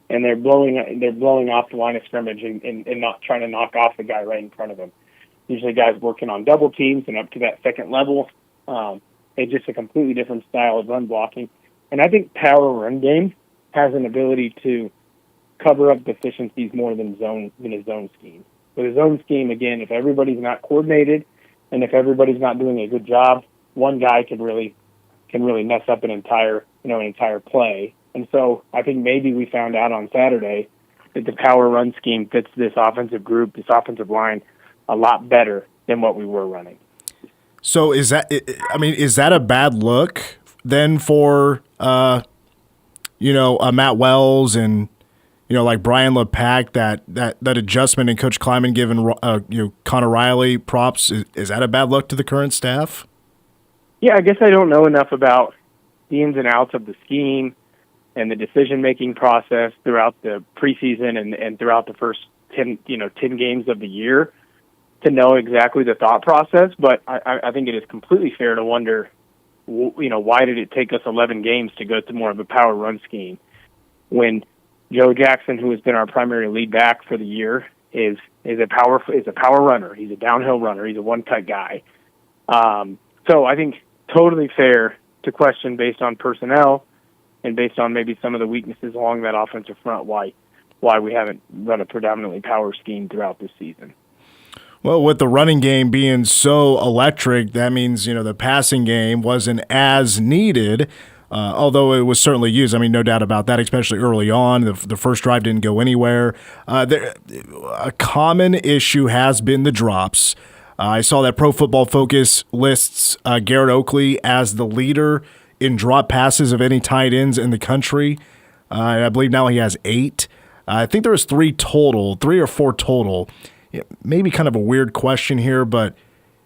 [SPEAKER 4] and they're blowing off the line of scrimmage and not trying to knock off the guy right in front of them. Usually guys working on double teams and up to that second level. It's just a completely different style of run blocking. And I think power run game has an ability to cover up deficiencies more than a zone scheme. With a zone scheme, again, if everybody's not coordinated and if everybody's not doing a good job, one guy can really mess up an entire play. And so I think maybe we found out on Saturday that the power run scheme fits this offensive group, this offensive line, a lot better than what we were running.
[SPEAKER 20] So is that a bad look then for a Matt Wells and like Brian LePack, that adjustment and Coach Kleiman giving Connor Riley props? Is that a bad look to the current staff?
[SPEAKER 4] Yeah, I guess I don't know enough about the ins and outs of the scheme and the decision-making process throughout the preseason and throughout the first 10 games of the year to know exactly the thought process. But I think it is completely fair to wonder, why did it take us 11 games to go to more of a power run scheme when Joe Jackson, who has been our primary lead back for the year, is a power runner. He's a downhill runner. He's a one-cut guy. So I think totally fair to question based on personnel and based on maybe some of the weaknesses along that offensive front why we haven't run a predominantly power scheme throughout this season.
[SPEAKER 20] Well, with the running game being so electric, that means, the passing game wasn't as needed, although it was certainly used. I mean, no doubt about that, especially early on. The first drive didn't go anywhere. A common issue has been the drops. I saw that Pro Football Focus lists Garrett Oakley as the leader in drop passes of any tight ends in the country. I believe now he has 8. I think there was 3 or 4 total. Maybe kind of a weird question here, but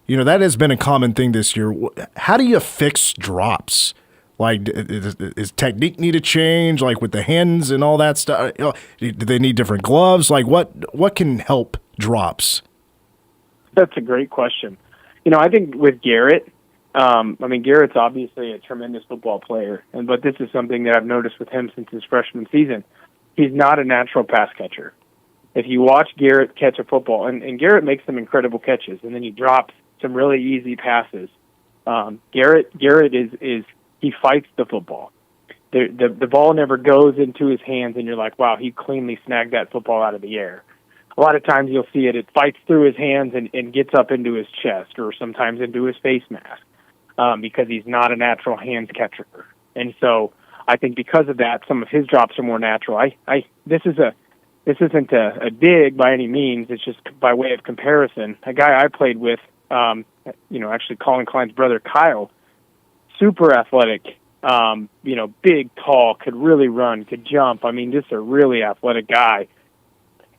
[SPEAKER 20] that has been a common thing this year. How do you fix drops? Like, is technique need to change? Like with the hands and all that stuff? Do they need different gloves? Like what can help drops?
[SPEAKER 4] That's a great question. I think with Garrett, Garrett's obviously a tremendous football player, but this is something that I've noticed with him since his freshman season. He's not a natural pass catcher. If you watch Garrett catch a football, and Garrett makes some incredible catches, and then he drops some really easy passes. Garrett is he fights the football. The ball never goes into his hands, and you're like, wow, he cleanly snagged that football out of the air. A lot of times you'll see it fights through his hands and gets up into his chest or sometimes into his face mask because he's not a natural hands catcher. And so I think because of that, some of his drops are more natural. This isn't a dig by any means. It's just by way of comparison. A guy I played with, actually Colin Klein's brother, Kyle, super athletic, big, tall, could really run, could jump. I mean, just a really athletic guy.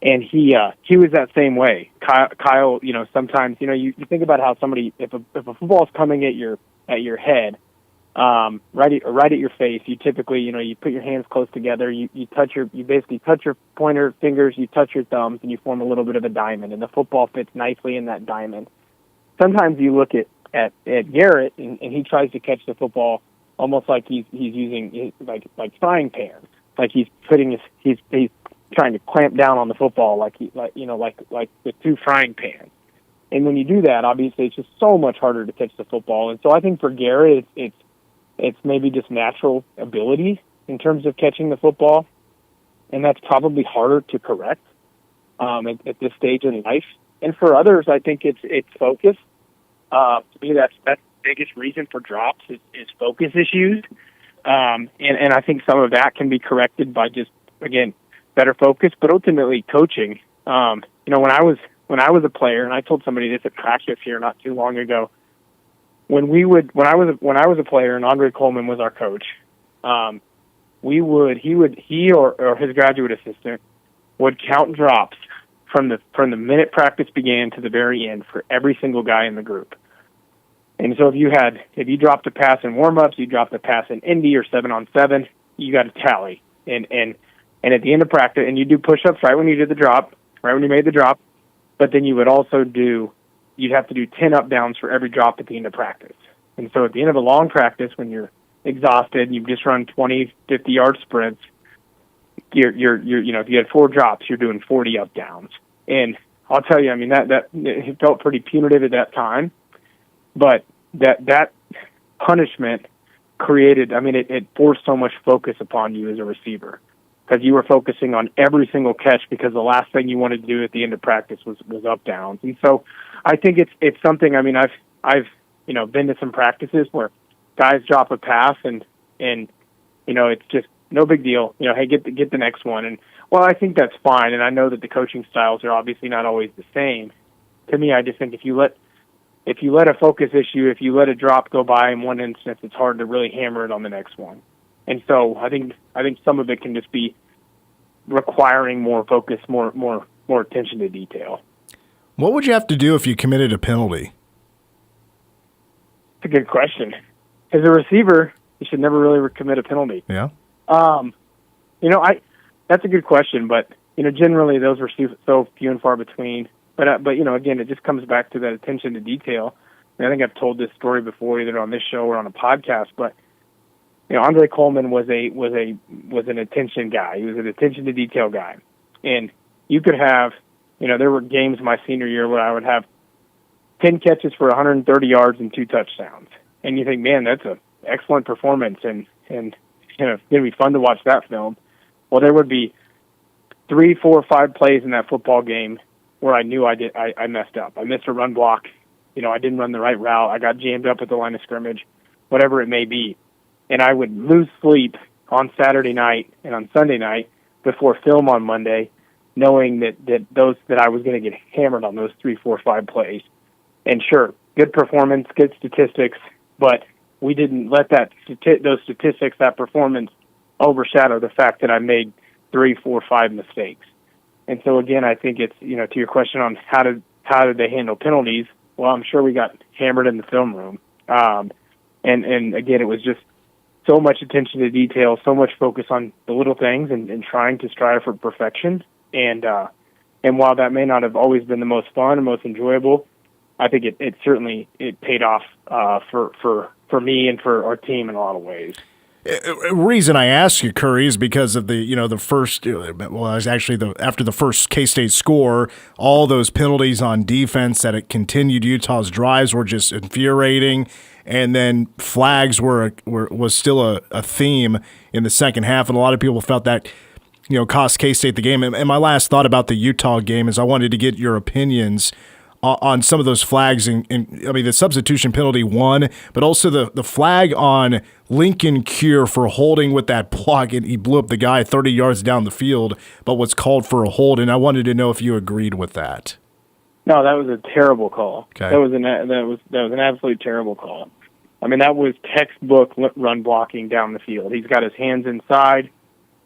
[SPEAKER 4] And he was that same way. Kyle, sometimes, you think about how somebody, if a football's coming at your head, right at your face, you typically, you put your hands close together, you basically touch your pointer fingers, you touch your thumbs, and you form a little bit of a diamond, and the football fits nicely in that diamond. Sometimes you look at Garrett, and he tries to catch the football almost like he's using like frying pans, like he's trying to clamp down on the football like with 2 frying pans. And when you do that, obviously it's just so much harder to catch the football. And so I think for Garrett, it's it's maybe just natural ability in terms of catching the football, and that's probably harder to correct at this stage in life. And for others, I think it's focus. To me, that's the biggest reason for drops is focus issues. And I think some of that can be corrected by just, again, better focus, but ultimately coaching. When I was a player, and I told somebody this at practice here not too long ago, when I was a player and Andre Coleman was our coach, he or his graduate assistant would count drops from the minute practice began to the very end for every single guy in the group. And so if you dropped a pass in warm-ups, you dropped a pass in Indy or 7-on-7, you got a tally. And at the end of practice, and you do push-ups right when you did the drop, right when you made the drop, but then you'd have to do 10 up-downs for every drop at the end of practice. And so at the end of a long practice, when you're exhausted, you've just run 20, 50-yard sprints, if you had 4 drops, you're doing 40 up-downs. And I'll tell you, I mean, that it felt pretty punitive at that time, but that punishment created, I mean, it forced so much focus upon you as a receiver, because you were focusing on every single catch, because the last thing you wanted to do at the end of practice was up downs. And so I think it's something, I mean, I've been to some practices where guys drop a pass and it's just no big deal. Hey, get the next one. And well, I think that's fine. And I know that the coaching styles are obviously not always the same. To me, I just think if you let a focus issue, if you let a drop go by in one instance, it's hard to really hammer it on the next one. And so I think some of it can just be requiring more focus, more attention to detail.
[SPEAKER 20] What would you have to do if you committed a penalty?
[SPEAKER 4] That's a good question. As a receiver, you should never really commit a penalty.
[SPEAKER 20] Yeah.
[SPEAKER 4] That's a good question, but generally those are so few and far between. But again, it just comes back to that attention to detail. And I think I've told this story before, either on this show or on a podcast. But Andre Coleman was an attention guy. He was an attention to detail guy, and you could have, there were games my senior year where I would have 10 catches for 130 yards and 2 touchdowns, and you think, man, that's an excellent performance, and it's gonna be fun to watch that film. Well, there would be 3, 4, 5 plays in that football game where I knew I messed up. I missed a run block. I didn't run the right route. I got jammed up at the line of scrimmage, whatever it may be. And I would lose sleep on Saturday night and on Sunday night before film on Monday, knowing that I was going to get hammered on those 3, 4, 5 plays. And sure, good performance, good statistics, but we didn't let those statistics, that performance, overshadow the fact that I made 3, 4, 5 mistakes. And so again, I think it's, to your question on how did they handle penalties, well, I'm sure we got hammered in the film room. And again, it was just so much attention to detail, so much focus on the little things and trying to strive for perfection. And while that may not have always been the most fun and most enjoyable, I think it certainly paid off for me and for our team in a lot of ways.
[SPEAKER 20] Reason I ask you, Curry, is because of the first. Well, it was actually after the first K-State score, all those penalties on defense that it continued Utah's drives were just infuriating, and then flags was still a theme in the second half, and a lot of people felt that cost K-State the game. And my last thought about the Utah game is I wanted to get your opinions on some of those flags, and I mean the substitution penalty won, but also the flag on Lincoln Cure for holding with that block, and he blew up the guy 30 yards down the field, but was called for a hold, and I wanted to know if you agreed with that.
[SPEAKER 4] No, that was a terrible call.
[SPEAKER 20] Okay.
[SPEAKER 4] That was an absolute terrible call. I mean, that was textbook run blocking down the field. He's got his hands inside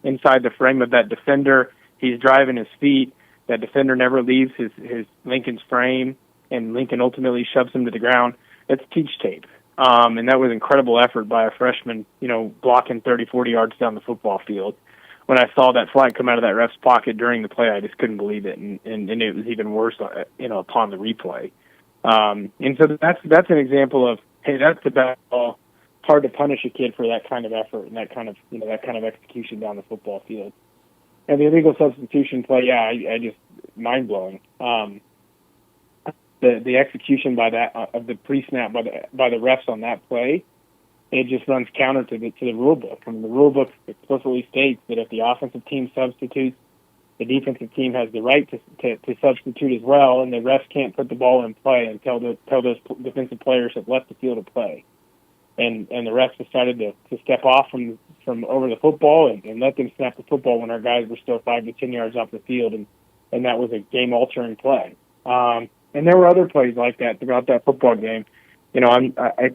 [SPEAKER 4] the frame of that defender. He's driving his feet. That defender never leaves his Lincoln's frame, and Lincoln ultimately shoves him to the ground. That's teach tape. And that was incredible effort by a freshman, blocking 30, 40 yards down the football field. When I saw that flag come out of that ref's pocket during the play, I just couldn't believe it, and it was even worse, upon the replay. And so that's an example of, hey, that's the best ball. Hard to punish a kid for that kind of effort and that kind of execution down the football field. And the illegal substitution play, I just mind blowing. The execution by that of the pre-snap by the refs on that play it just runs counter to the rule book. I mean, the rule book explicitly states that if the offensive team substitutes, the defensive team has the right to substitute as well, and the refs can't put the ball in play until those defensive players have left the field of play. And the refs decided to step off from over the football and let them snap the football when our guys were still 5 to 10 yards off the field, and that was a game-altering play. And there were other plays like that throughout that football game. You know,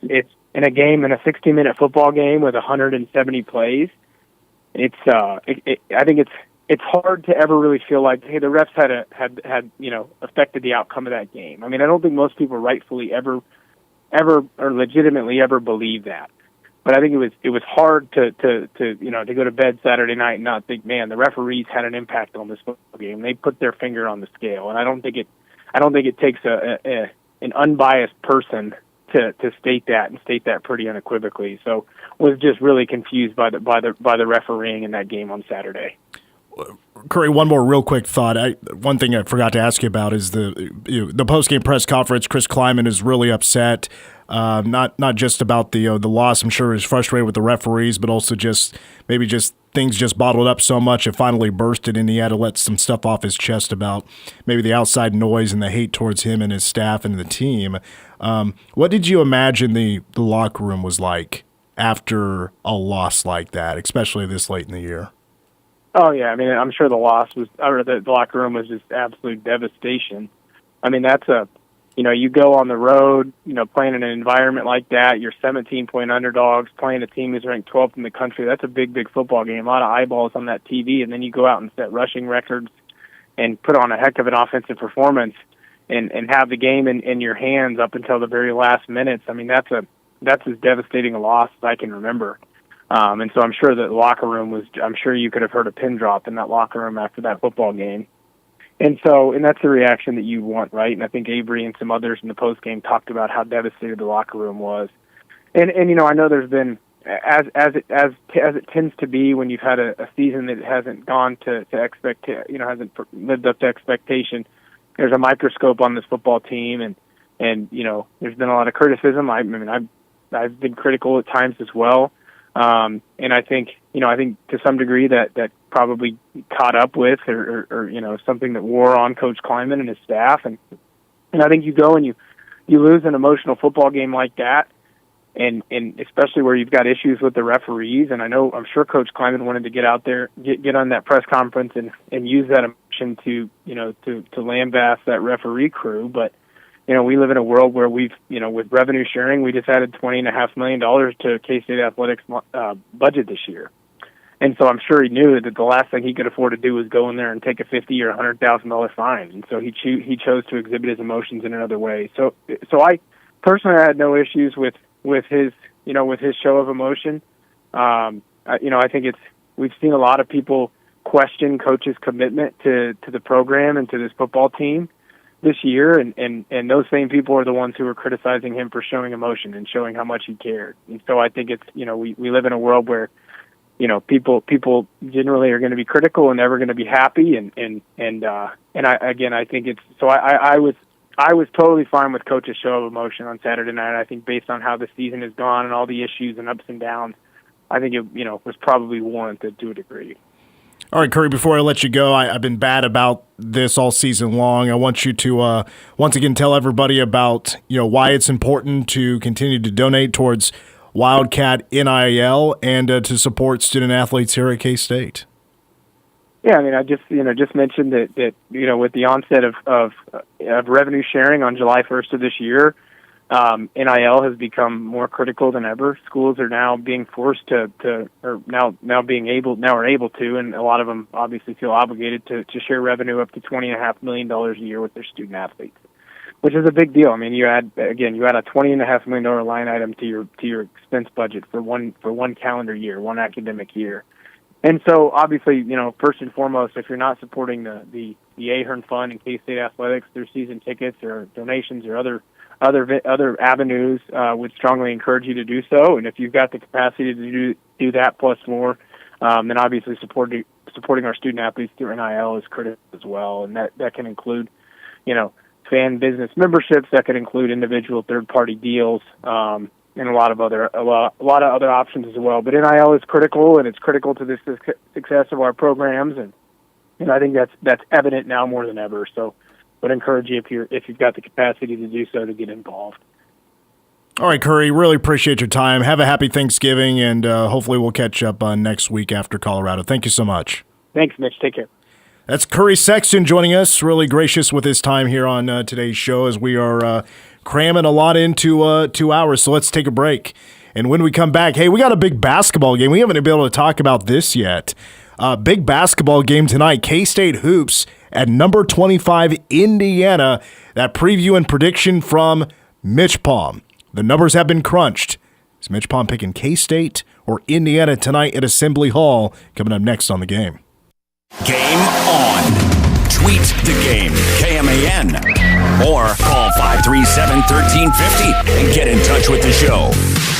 [SPEAKER 4] it's in a 60-minute football game with 170 plays. I think it's hard to ever really feel like, hey, the refs had affected the outcome of that game. I mean, I don't think most people rightfully ever or legitimately ever believe that. But I think it was hard to go to bed Saturday night and not think, man, the referees had an impact on this football game. They put their finger on the scale, and I don't think it takes an unbiased person to state that pretty unequivocally. So was just really confused by the refereeing in that game on Saturday.
[SPEAKER 20] Curry, one more real quick thought. One thing I forgot to ask you about is the post-game press conference. Chris Kleiman is really upset, not just about the loss. I'm sure he's frustrated with the referees, but also just things just bottled up so much it finally bursted, and he had to let some stuff off his chest about maybe the outside noise and the hate towards him and his staff and the team. What did you imagine the locker room was like after a loss like that, especially this late in the year?
[SPEAKER 4] Oh yeah, I mean, I'm sure the locker room was just absolute devastation. I mean, you go on the road, playing in an environment like that. You're 17-point underdogs playing a team who's ranked 12th in the country. That's a big football game. A lot of eyeballs on that TV, and then you go out and set rushing records and put on a heck of an offensive performance and have the game in your hands up until the very last minutes. I mean, that's as devastating a loss as I can remember. And so I'm sure that the locker room I'm sure you could have heard a pin drop in that locker room after that football game. And that's the reaction that you want, right? And I think Avery and some others in the post game talked about how devastated the locker room was. And I know there's been, as it tends to be when you've had a season that hasn't gone to hasn't lived up to expectation. There's a microscope on this football team, and there's been a lot of criticism. I've been critical at times as well. And I think to some degree that probably caught up with or something that wore on Coach Kleiman and his staff. And I think you go and you lose an emotional football game like that, and especially where you've got issues with the referees. And I'm sure Coach Kleiman wanted to get out there, get on that press conference and use that emotion to lambaste that referee crew. But we live in a world where with revenue sharing, we just added $20.5 million to K-State Athletics budget this year. And so I'm sure he knew that the last thing he could afford to do was go in there and take a $50,000 or $100,000 fine. And so he chose to exhibit his emotions in another way. So I personally had no issues with his show of emotion. I think we've seen a lot of people question Coach's commitment to the program and to this football team this year, and those same people are the ones who are criticizing him for showing emotion and showing how much he cared. And so I think it's we live in a world where people generally are going to be critical and never going to be happy, and I think it's so I was totally fine with Coach's show of emotion on Saturday night. I think based on how the season has gone and all the issues and ups and downs, I think it was probably warranted to a degree.
[SPEAKER 20] All right, Curry, before I let you go, I've been bad about this all season long. I want you to once again tell everybody about why it's important to continue to donate towards Wildcat NIL and to support student athletes here at K-State.
[SPEAKER 4] Yeah, I mean, I just mentioned that with the onset of revenue sharing on July 1st of this year, NIL has become more critical than ever. Schools are now being forced are able to, and a lot of them obviously feel obligated to share revenue up to $20.5 million a year with their student athletes, which is a big deal. I mean, you add a $20.5 million line item to your expense budget for one calendar year, one academic year. And so obviously, first and foremost, if you're not supporting the Ahern Fund and K-State Athletics through season tickets or donations or other avenues, would strongly encourage you to do so. And if you've got the capacity to do that plus more, then obviously supporting our student athletes through NIL is critical as well. And that can include, fan business memberships, that could include individual third-party deals, and a lot of other options as well. But NIL is critical, and it's critical to the success of our programs, and I think that's evident now more than ever. So, would encourage you if you've got the capacity to do so to get involved.
[SPEAKER 20] All right, Curry, really appreciate your time. Have a happy Thanksgiving, and hopefully we'll catch up next week after Colorado. Thank you so much.
[SPEAKER 4] Thanks, Mitch. Take care.
[SPEAKER 20] That's Curry Sexton joining us, really gracious with his time here on today's show as we are cramming a lot into 2 hours. So let's take a break. And when we come back, hey, we got a big basketball game. We haven't been able to talk about this yet. Big basketball game tonight. K-State hoops at number 25, Indiana. That preview and prediction from MitchPom. The numbers have been crunched. Is MitchPom picking K-State or Indiana tonight at Assembly Hall? Coming up next on The Game.
[SPEAKER 1] Game on. Tweet the game, KMAN. Or call 537-1350 and get in touch with the show.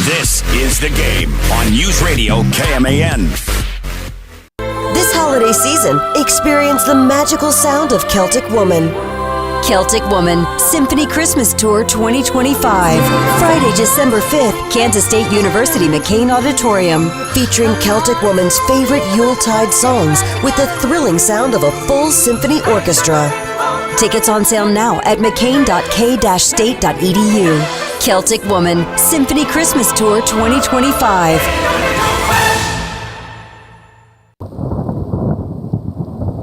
[SPEAKER 1] This is The Game on News Radio KMAN.
[SPEAKER 13] This holiday season, experience the magical sound of Celtic Woman. Celtic Woman Symphony Christmas Tour 2025. Friday, December 5th, Kansas State University McCain Auditorium. Featuring Celtic Woman's favorite Yuletide songs with the thrilling sound of a full symphony orchestra. Tickets on sale now at mccain.k-state.edu. Celtic Woman Symphony Christmas Tour 2025.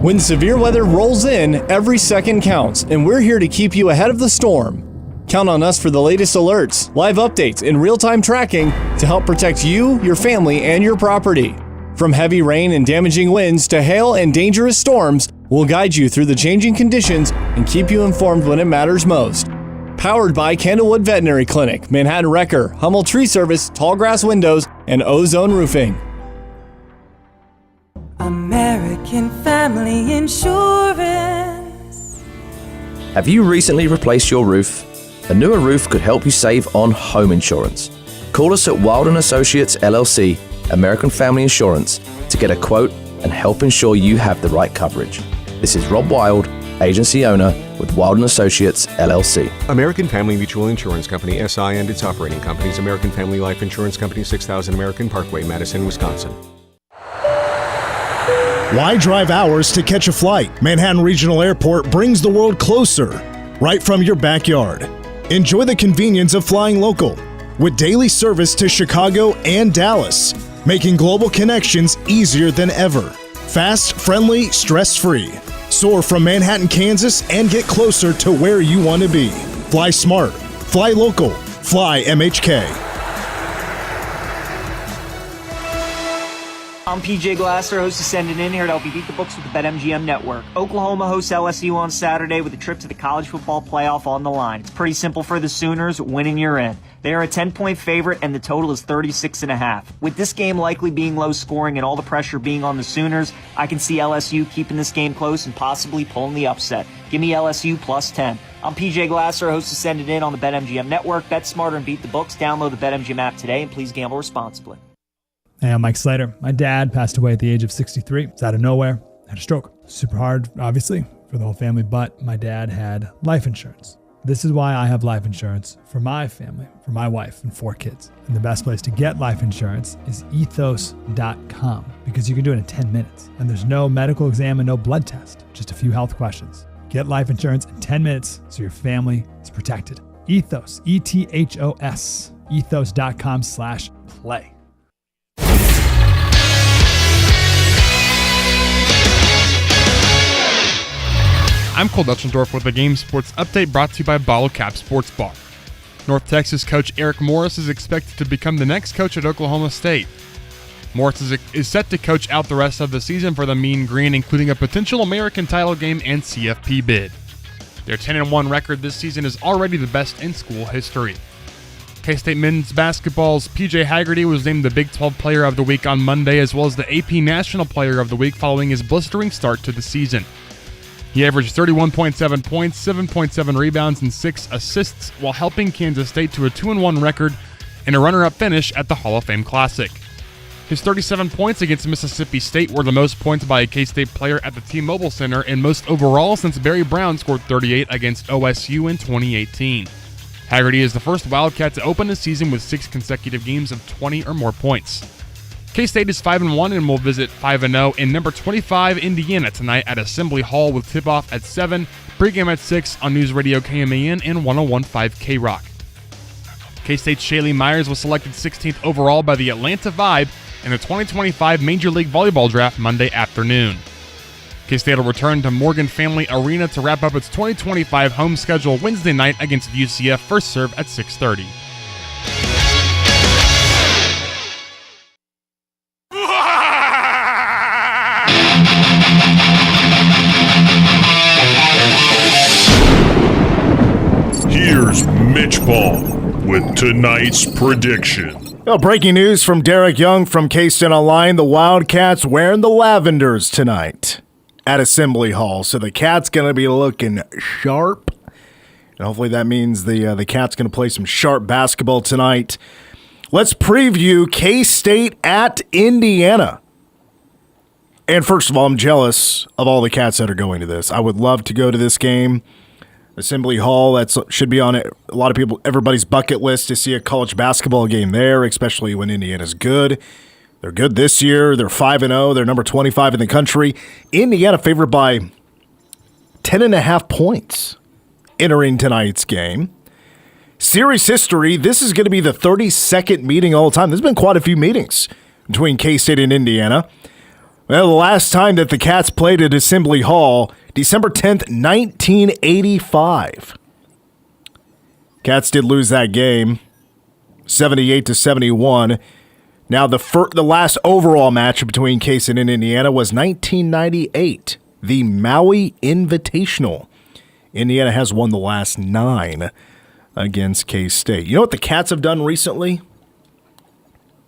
[SPEAKER 3] When severe weather rolls in, every second counts, and we're here to keep you ahead of the storm. Count on us for the latest alerts, live updates, and real-time tracking to help protect you, your family, and your property. From heavy rain and damaging winds to hail and dangerous storms, we'll guide you through the changing conditions and keep you informed when it matters most. Powered by Candlewood Veterinary Clinic, Manhattan Wrecker, Hummel Tree Service, Tallgrass Windows, and Ozone Roofing.
[SPEAKER 14] American Family Insurance.
[SPEAKER 15] Have you recently replaced your roof? A newer roof could help you save on home insurance. Call us at Wild & Associates LLC, American Family Insurance, to get a quote and help ensure you have the right coverage. This is Rob Wild, agency owner with Wild & Associates LLC.
[SPEAKER 16] American Family Mutual Insurance Company, SI, and its operating companies, American Family Life Insurance Company, 6000 American Parkway, Madison, Wisconsin.
[SPEAKER 20] Why drive hours to catch a flight? Manhattan Regional Airport brings the world closer, right from your backyard. Enjoy the convenience of flying local, with daily service to Chicago and Dallas, making global connections easier than ever. Fast, friendly, stress-free. Soar from Manhattan, Kansas, and get closer to where you want to be. Fly smart. Fly local. Fly MHK.
[SPEAKER 17] I'm PJ Glasser, host of Send It In, here to help you beat the books with the BetMGM Network. Oklahoma hosts LSU on Saturday with a trip to the college football playoff on the line. It's pretty simple for the Sooners. Winning, you're in. They are a 10-point favorite, and the total is 36.5. With this game likely being low scoring and all the pressure being on the Sooners, I can see LSU keeping this game close and possibly pulling the upset. Give me LSU plus 10. I'm PJ Glasser, host of Send It In on the BetMGM Network. Bet smarter and beat the books. Download the BetMGM app today, and please gamble responsibly.
[SPEAKER 19] Hey, I'm Mike Slater. My dad passed away at the age of 63. It's out of nowhere. Had a stroke. Super hard, obviously, for the whole family, but my dad had life insurance. This is why I have life insurance for my family, for my wife and 4 kids. And the best place to get life insurance is ethos.com, because you can do it in 10 minutes. And there's no medical exam and no blood test, just a few health questions. Get life insurance in 10 minutes so your family is protected. Ethos, E-T-H-O-S, ethos.com/play.
[SPEAKER 2] I'm Cole Dutchendorf with the Game Sports Update brought to you by Bottle Cap Sports Bar. North Texas coach Eric Morris is expected to become the next coach at Oklahoma State. Morris is set to coach out the rest of the season for the Mean Green, including a potential American title game and CFP bid. Their 10-1 record this season is already the best in school history. K-State men's basketball's PJ Haggerty was named the Big 12 Player of the Week on Monday, as well as the AP National Player of the Week following his blistering start to the season. He averaged 31.7 points, 7.7 rebounds, and 6 assists while helping Kansas State to a 2-1 record and a runner-up finish at the Hall of Fame Classic. His 37 points against Mississippi State were the most points by a K-State player at the T-Mobile Center and most overall since Barry Brown scored 38 against OSU in 2018. Haggerty is the first Wildcat to open the season with 6 consecutive games of 20 or more points. K-State is 5-1 and will visit 5-0 in number 25 Indiana tonight at Assembly Hall with tip-off at 7, pregame at 6 on News Radio KMAN and 101.5 K-Rock. K-State's Shaylee Myers was selected 16th overall by the Atlanta Vibe in the 2025 Major League Volleyball Draft Monday afternoon. K-State will return to Morgan Family Arena to wrap up its 2025 home schedule Wednesday night against UCF, first serve at 6:30.
[SPEAKER 20] Here's MitchPom with tonight's prediction. Well, breaking news from Derek Young from K-State Online. The Wildcats wearing the Lavenders tonight at Assembly Hall. So the Cats going to be looking sharp. And hopefully that means the Cats going to play some sharp basketball tonight. Let's preview K-State at Indiana. And first of all, I'm jealous of all the Cats that are going to this. I would love to go to this game. Assembly Hall, that should be on a lot of everybody's bucket list to see a college basketball game there, especially when Indiana's good. They're good this year. They're 5-0. They're number 25 in the country. Indiana favored by 10.5 points entering tonight's game. Series history, this is going to be the 32nd meeting all time. There's been quite a few meetings between K-State and Indiana. Well, the last time that the Cats played at Assembly Hall, December 10th, 1985. Cats did lose that game, 78-71. Now, the last overall match between K-State and Indiana was 1998, the Maui Invitational. Indiana has won the last 9 against K-State. You know what the Cats have done recently?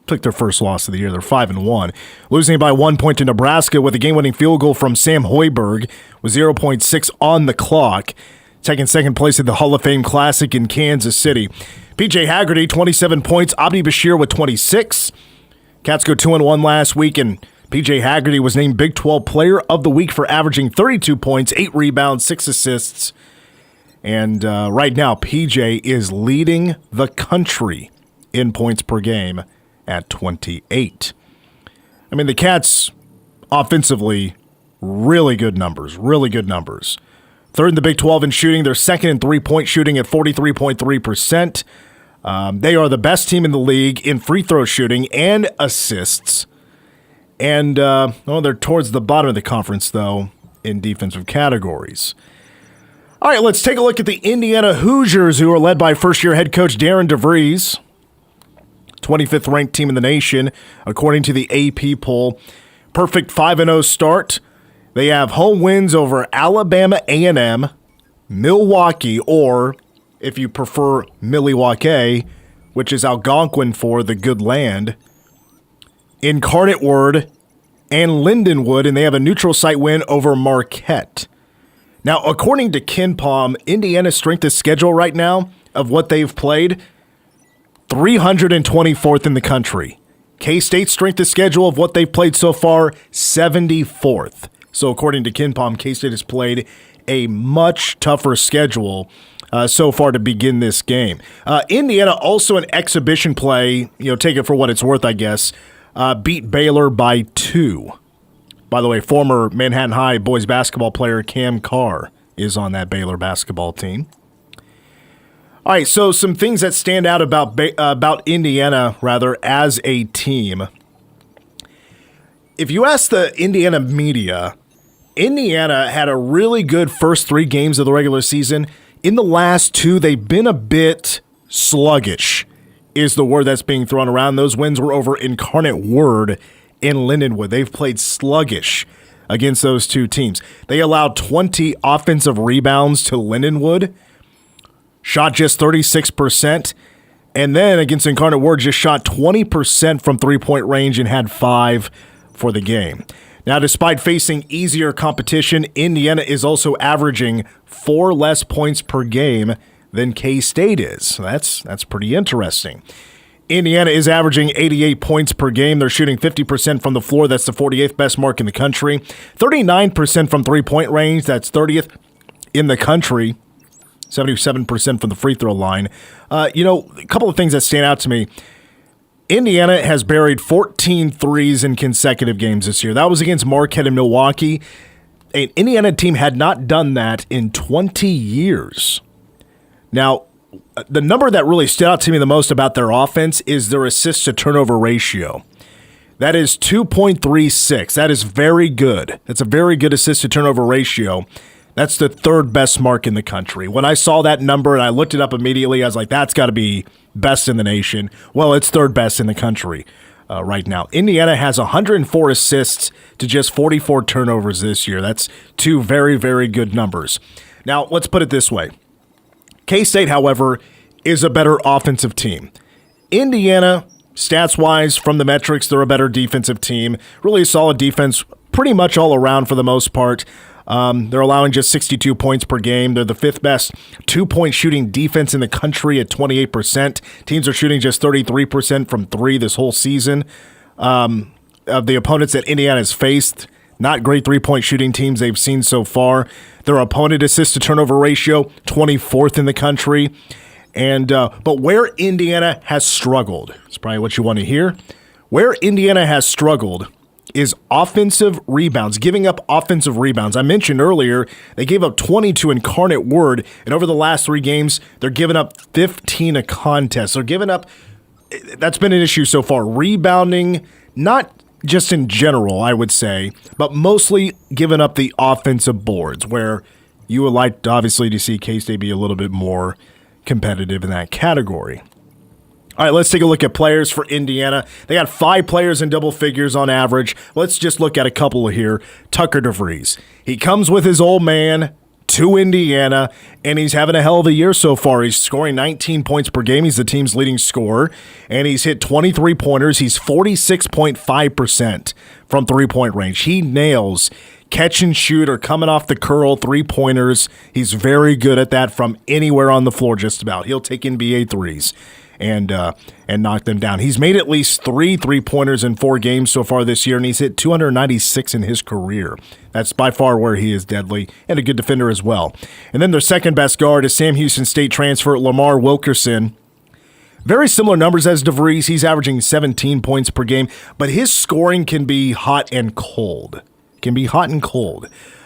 [SPEAKER 20] Took their first loss of the year. They're 5-1. Losing by 1 point to Nebraska with a game-winning field goal from Sam Hoiberg with 0.6 on the clock. Taking second place at the Hall of Fame Classic in Kansas City. P.J. Haggerty, 27 points. Abdi Bashir with 26. Cats go 2-1 last week, and P.J. Haggerty was named Big 12 Player of the Week for averaging 32 points, 8 rebounds, 6 assists. And right now, P.J. is leading the country in points per game at 28. I mean, the Cats offensively, really good numbers. Third in the Big 12 in shooting. They're second in three-point shooting at 43.3%. They are the best team in the league in free throw shooting and assists. And they're towards the bottom of the conference, though, in defensive categories. All right, let's take a look at the Indiana Hoosiers, who are led by first-year head coach Darren DeVries. 25th ranked team in the nation, according to the AP poll. Perfect 5-0 start. They have home wins over Alabama A&M, Milwaukee, or if you prefer Milwaukee, which is Algonquin for the good land, Incarnate Word, and Lindenwood, and they have a neutral site win over Marquette. Now, according to KenPom, Indiana's strength of schedule right now of what they've played, 324th in the country. K-State's strength of schedule of what they've played so far, 74th. So according to KenPom, K-State has played a much tougher schedule so far to begin this game. Indiana, also an exhibition play, take it for what it's worth, I guess, beat Baylor by 2. By the way, former Manhattan High boys basketball player Cam Carr is on that Baylor basketball team. All right, so some things that stand out about Indiana, as a team. If you ask the Indiana media, Indiana had a really good first 3 games of the regular season. In the last 2, they've been a bit sluggish, is the word that's being thrown around. Those wins were over Incarnate Word and Lindenwood. They've played sluggish against those 2 teams. They allowed 20 offensive rebounds to Lindenwood, shot just 36%, and then against Incarnate Word just shot 20% from three-point range and had 5 for the game. Now, despite facing easier competition, Indiana is also averaging 4 less points per game than K-State is. So that's pretty interesting. Indiana is averaging 88 points per game. They're shooting 50% from the floor. That's the 48th best mark in the country. 39% from three-point range. That's 30th in the country. 77% from the free throw line. A couple of things that stand out to me. Indiana has buried 14 threes in consecutive games this year. That was against Marquette and Milwaukee. An Indiana team had not done that in 20 years. Now, the number that really stood out to me the most about their offense is their assist-to-turnover ratio. That is 2.36. That is very good. That's a very good assist-to-turnover ratio. That's the third best mark in the country. When I saw that number and I looked it up immediately, I was like, that's got to be best in the nation. Well, it's third best in the country right now. Indiana has 104 assists to just 44 turnovers this year. That's two very, very good numbers. Now, let's put it this way. K-State, however, is a better offensive team. Indiana, stats-wise, from the metrics, they're a better defensive team. Really solid defense pretty much all around for the most part. They're allowing just 62 points per game. They're the fifth best two-point shooting defense in the country at 28%. Teams are shooting just 33% from three this whole season. Of the opponents that Indiana has faced, not great three-point shooting teams they've seen so far. Their opponent assist-to-turnover ratio, 24th in the country. But where Indiana has struggled, it's probably what you want to hear. Where Indiana has struggled is offensive rebounds, giving up offensive rebounds. I mentioned earlier they gave up 22 Incarnate Word, and over the last 3 games, they're giving up 15 a contest. They're giving up, that's been an issue so far. Rebounding, not just in general, I would say, but mostly giving up the offensive boards, where you would like, obviously, to see K-State be a little bit more competitive in that category. All right, let's take a look at players for Indiana. They got 5 players in double figures on average. Let's just look at a couple here. Tucker DeVries. He comes with his old man to Indiana, and he's having a hell of a year so far. He's scoring 19 points per game. He's the team's leading scorer, and he's hit 23 pointers. He's 46.5% from three-point range. He nails catch and shoot or coming off the curl three-pointers. He's very good at that from anywhere on the floor just about. He'll take NBA threes and knock them down. He's made at least 3 3-pointers in 4 games so far this year, and he's hit 296 in his career. That's by far where he is deadly, and a good defender as well. And then their second best guard is Sam Houston State transfer Lamar Wilkerson. Very similar numbers as DeVries. He's averaging 17 points per game, but his scoring can be hot and cold.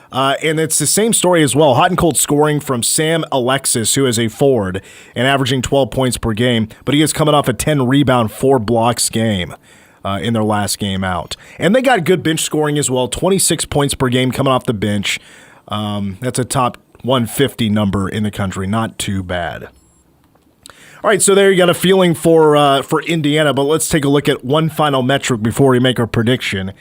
[SPEAKER 20] And it's the same story as well. Hot and cold scoring from Sam Alexis, who is a forward and averaging 12 points per game, but he is coming off a 10-rebound, 4-blocks game in their last game out. And they got good bench scoring as well, 26 points per game coming off the bench. That's a top 150 number in the country. Not too bad. All right, so there you got a feeling for Indiana, but let's take a look at one final metric before we make our prediction.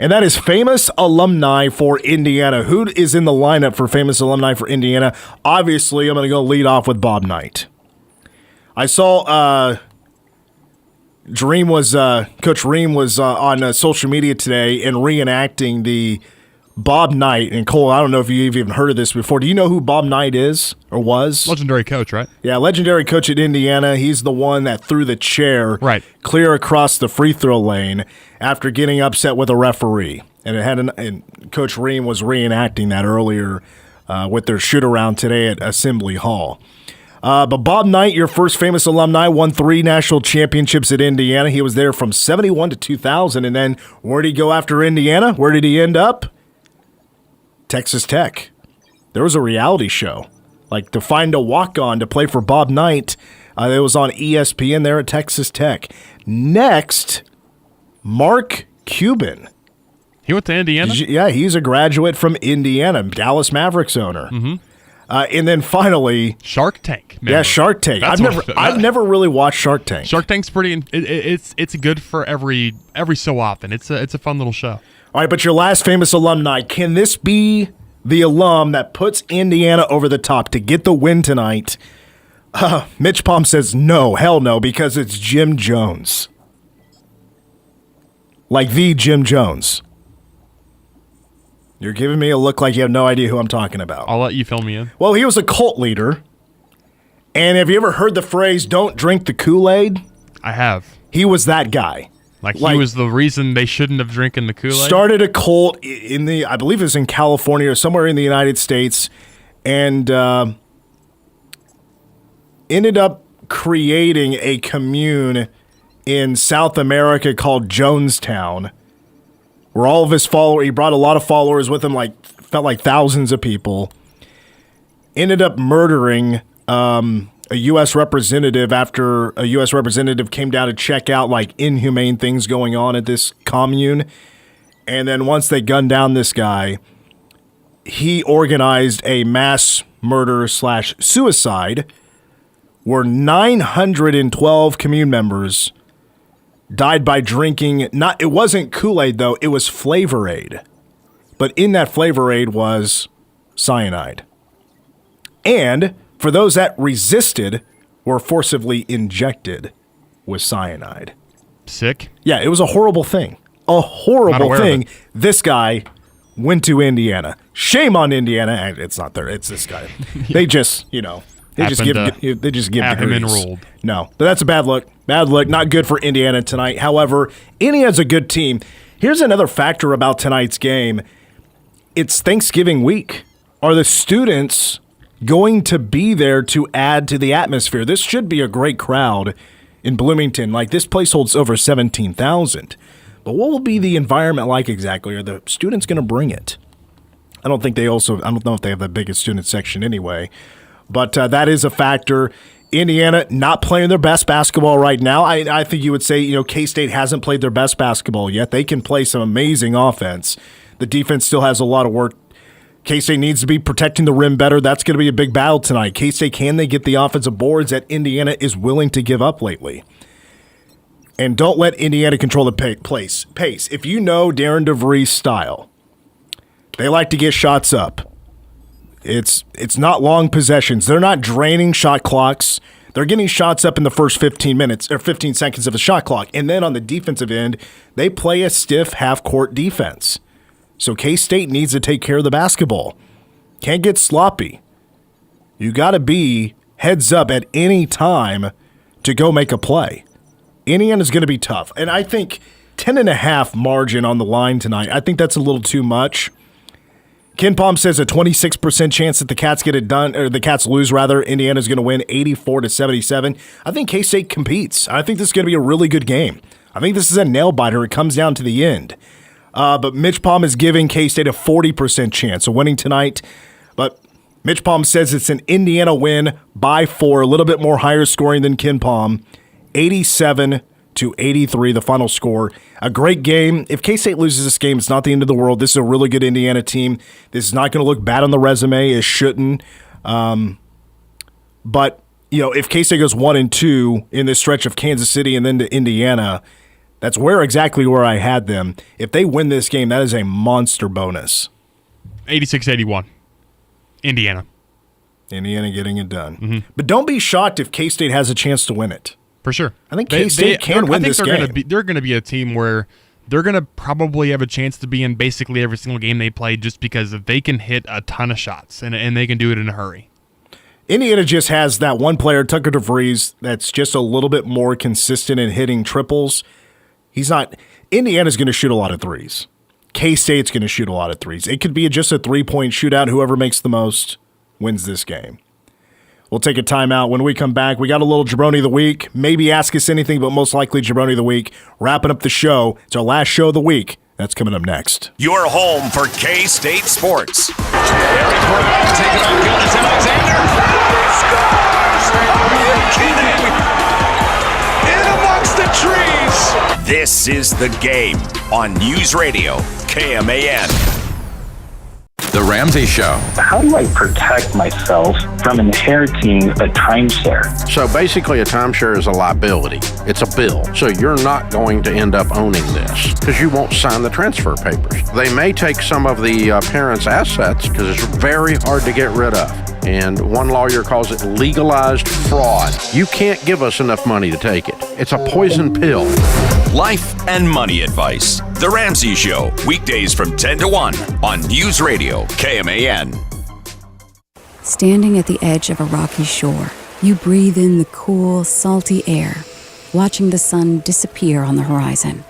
[SPEAKER 20] And that is famous alumni for Indiana. Who is in the lineup for famous alumni for Indiana? Obviously, I'm going to go lead off with Bob Knight. I saw Coach Ream was on social media today and reenacting the Bob Knight. And Cole, I don't know if you've even heard of this before. Do you know who Bob Knight is or was?
[SPEAKER 2] Legendary coach, right?
[SPEAKER 20] Yeah, legendary coach at Indiana. He's the one that threw the chair clear across the free throw lane after getting upset with a referee. And Coach Ream was reenacting that earlier with their shoot-around today at Assembly Hall. But Bob Knight, your first famous alumni, won 3 national championships at Indiana. He was there from 71 to 2000. And then where did he go after Indiana? Where did he end up? Texas Tech. There was a reality show, like to find a walk-on to play for Bob Knight. It was on ESPN there at Texas Tech. Next, Mark Cuban.
[SPEAKER 2] He went to Indiana?
[SPEAKER 20] Yeah, he's a graduate from Indiana, Dallas Mavericks owner. Mm-hmm. And then finally,
[SPEAKER 2] Shark Tank.
[SPEAKER 20] Yeah, Shark Tank. I've never really watched Shark Tank.
[SPEAKER 2] Shark Tank's pretty. It's good for every so often. It's a fun little show.
[SPEAKER 20] All right, but your last famous alumni, can this be the alum that puts Indiana over the top to get the win tonight? MitchPom says no, hell no, because it's Jim Jones. Like the Jim Jones. You're giving me a look like you have no idea who I'm talking about.
[SPEAKER 2] I'll let you fill me in.
[SPEAKER 20] Well, he was a cult leader. And have you ever heard the phrase, don't drink the Kool-Aid?
[SPEAKER 2] I have.
[SPEAKER 20] He was that guy.
[SPEAKER 2] Like he was the reason they shouldn't have drinking the Kool-Aid?
[SPEAKER 20] Started a cult I believe it was in California or somewhere in the United States. And ended up creating a commune in South America called Jonestown, where all of his followers, he brought a lot of followers with him, felt like thousands of people, ended up murdering a U.S. representative after a U.S. representative came down to check out inhumane things going on at this commune. And then once they gunned down this guy, he organized a mass murder / suicide where 912 commune members died by drinking. It wasn't Kool-Aid though, it was Flavor Aid. But in that Flavor Aid was cyanide. And for those that resisted, were forcibly injected with cyanide.
[SPEAKER 2] Sick?
[SPEAKER 20] Yeah, it was a horrible thing. A horrible thing. This guy went to Indiana. Shame on Indiana. It's not there. It's this guy. They just, they just give
[SPEAKER 2] have him
[SPEAKER 20] degrees.
[SPEAKER 2] enrolled.
[SPEAKER 20] No, but that's a bad look. Bad look. Not good for Indiana tonight. However, Indiana's a good team. Here's another factor about tonight's game. It's Thanksgiving week. Are the students going to be there to add to the atmosphere? This should be a great crowd in Bloomington. This place holds over 17,000. But what will be the environment like exactly? Are the students going to bring it? I don't know if they have the biggest student section anyway. But that is a factor. Indiana not playing their best basketball right now. I think you would say, K-State hasn't played their best basketball yet. They can play some amazing offense. The defense still has a lot of work. K-State needs to be protecting the rim better. That's going to be a big battle tonight. K-State, can they get the offensive boards that Indiana is willing to give up lately? And don't let Indiana control the pace. If you know Darren DeVries' style, they like to get shots up. It's not long possessions. They're not draining shot clocks. They're getting shots up in the first 15 minutes or 15 seconds of the shot clock. And then on the defensive end, they play a stiff half-court defense. So K-State needs to take care of the basketball. Can't get sloppy. You got to be heads up at any time to go make a play. Indiana's going to be tough. And I think 10.5 margin on the line tonight, I think that's a little too much. KenPom says a 26% chance that the Cats get it done, or the Cats lose rather. Indiana's going to win 84-77. I think K-State competes. I think this is going to be a really good game. I think this is a nail-biter. It comes down to the end. But MitchPom is giving K-State a 40% chance of winning tonight. But MitchPom says it's an Indiana win by 4, a little bit more higher scoring than KenPom. 87-83, the final score. A great game. If K-State loses this game, it's not the end of the world. This is a really good Indiana team. This is not going to look bad on the resume. It shouldn't. But, if K-State goes 1-2 in this stretch of Kansas City and then to Indiana, that's exactly where I had them. If they win this game, that is a monster bonus.
[SPEAKER 2] 86-81. Indiana.
[SPEAKER 20] Indiana getting it done.
[SPEAKER 2] Mm-hmm.
[SPEAKER 20] But don't be shocked if K-State has a chance to win it.
[SPEAKER 2] For sure.
[SPEAKER 20] I think K-State can win this game.
[SPEAKER 2] They're going to be a team where they're going to probably have a chance to be in basically every single game they play, just because if they can hit a ton of shots and they can do it in a hurry.
[SPEAKER 20] Indiana just has that one player, Tucker DeVries, that's just a little bit more consistent in hitting triples. Indiana's going to shoot a lot of threes. K-State's going to shoot a lot of threes. It could be just a 3-point shootout. Whoever makes the most wins this game. We'll take a timeout. When we come back, we got a little Jabroni of the Week. Maybe Ask Us Anything, but most likely Jabroni of the Week. Wrapping up the show. It's our last show of the week. That's coming up next.
[SPEAKER 1] Your home for K-State sports.
[SPEAKER 18] Taking on Gildas Alexander. He scores! Are you kidding? In amongst the trees.
[SPEAKER 1] This is The Game on News Radio KMAN.
[SPEAKER 21] The Ramsey Show.
[SPEAKER 22] How do I protect myself from inheriting a timeshare?
[SPEAKER 23] So basically a timeshare is a liability. It's a bill. So you're not going to end up owning this because you won't sign the transfer papers. They may take some of the parents' assets because it's very hard to get rid of. And one lawyer calls it legalized fraud. You can't give us enough money to take it. It's a poison pill.
[SPEAKER 1] Life and money advice. The Ramsey Show, weekdays from 10 to 1 on News Radio KMAN.
[SPEAKER 24] Standing at the edge of a rocky shore, you breathe in the cool, salty air, watching the sun disappear on the horizon.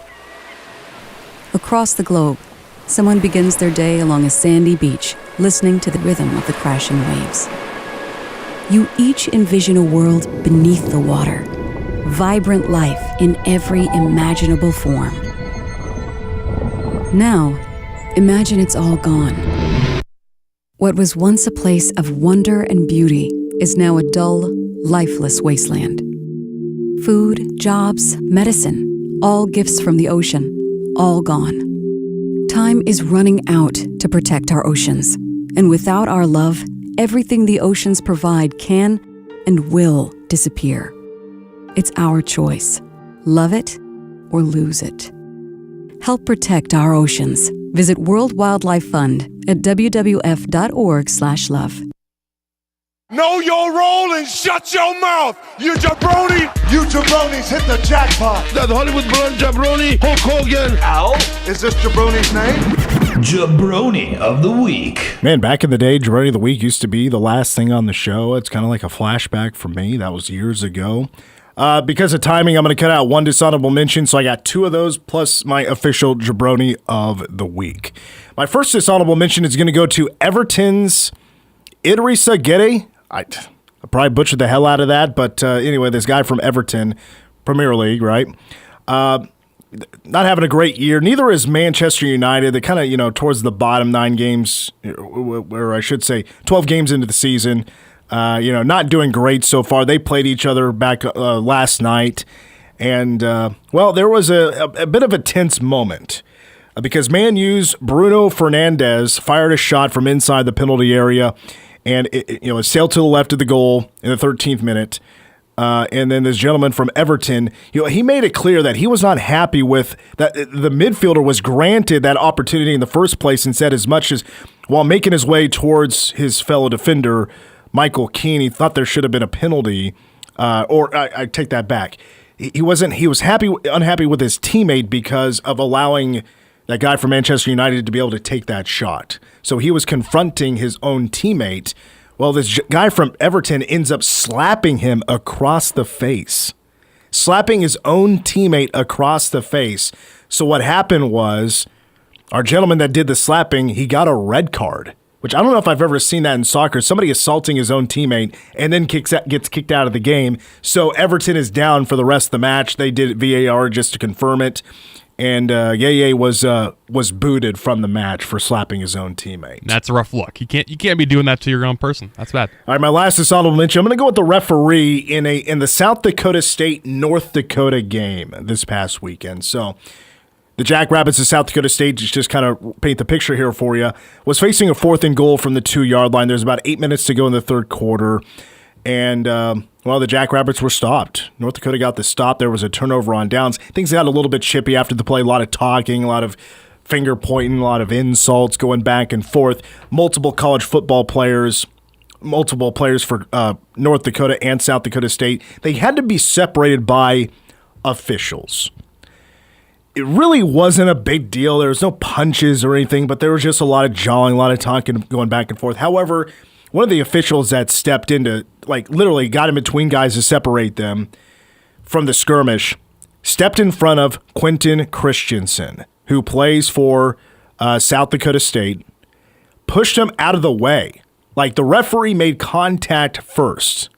[SPEAKER 24] Across the globe, someone begins their day along a sandy beach, listening to the rhythm of the crashing waves. you each envision a world beneath the water. Vibrant life in every imaginable form. Now, imagine it's all gone. What was once a place of wonder and beauty is now a dull, lifeless wasteland. Food, jobs, medicine, all gifts from the ocean, all gone. Time is running out to protect our oceans, and without our love, everything the oceans provide can and will disappear. It's our choice. Love it or lose it. Help protect our oceans. Visit World Wildlife Fund at wwf.org/love.
[SPEAKER 18] Know your role and shut your mouth, you jabroni! You jabronis hit the jackpot!
[SPEAKER 5] That Hollywood blonde jabroni, Hulk Hogan!
[SPEAKER 18] Ow! Is this jabroni's name?
[SPEAKER 6] Jabroni of the Week.
[SPEAKER 20] Man, back in the day, Jabroni of the Week used to be the last thing on the show. It's kind of like a flashback for me. That was years ago. Because of timing, I'm going to cut out one dishonorable mention, so I got two of those plus my official Jabroni of the Week. My first dishonorable mention is going to go to Everton's Idrissa Gueye. I probably butchered the hell out of that, but anyway, this guy from Everton, Premier League, right? Not having a great year. Neither is Manchester United. They kind of, towards the bottom 9 games, or I should say 12 games into the season. Not doing great so far. They played each other back last night. And, there was a bit of a tense moment because Man U's Bruno Fernandes fired a shot from inside the penalty area, and it sailed to the left of the goal in the 13th minute. And then this gentleman from Everton, he made it clear that he was not happy with that. The midfielder was granted that opportunity in the first place and said as much as while making his way towards his fellow defender, Michael Keane, he thought there should have been a penalty, I take that back. He was unhappy with his teammate because of allowing that guy from Manchester United to be able to take that shot. So he was confronting his own teammate. Well, this guy from Everton ends up slapping him across the face. Slapping his own teammate across the face. So what happened was, our gentleman that did the slapping, he got a red card. Which I don't know if I've ever seen that in soccer. Somebody assaulting his own teammate and then gets kicked out of the game. So Everton is down for the rest of the match. They did VAR just to confirm it. And Yeye was booted from the match for slapping his own teammate.
[SPEAKER 2] That's a rough look. You can't be doing that to your own person. That's bad.
[SPEAKER 20] All right, my last dishonorable mention. I'm going to go with the referee in the South Dakota State North Dakota game this past weekend. So the Jackrabbits of South Dakota State, just kind of paint the picture here for you, was facing a 4th and goal from the 2-yard line. There's about 8 minutes to go in the third quarter. And, the Jackrabbits were stopped. North Dakota got the stop. There was a turnover on downs. Things got a little bit chippy after the play. A lot of talking, a lot of finger pointing, a lot of insults going back and forth. Multiple college football players, for North Dakota and South Dakota State. They had to be separated by officials. It really wasn't a big deal. There was no punches or anything, but there was just a lot of jawing, a lot of talking going back and forth. However, one of the officials that stepped in to, literally got in between guys to separate them from the skirmish, stepped in front of Quentin Christensen, who plays for South Dakota State, pushed him out of the way. The referee made contact first.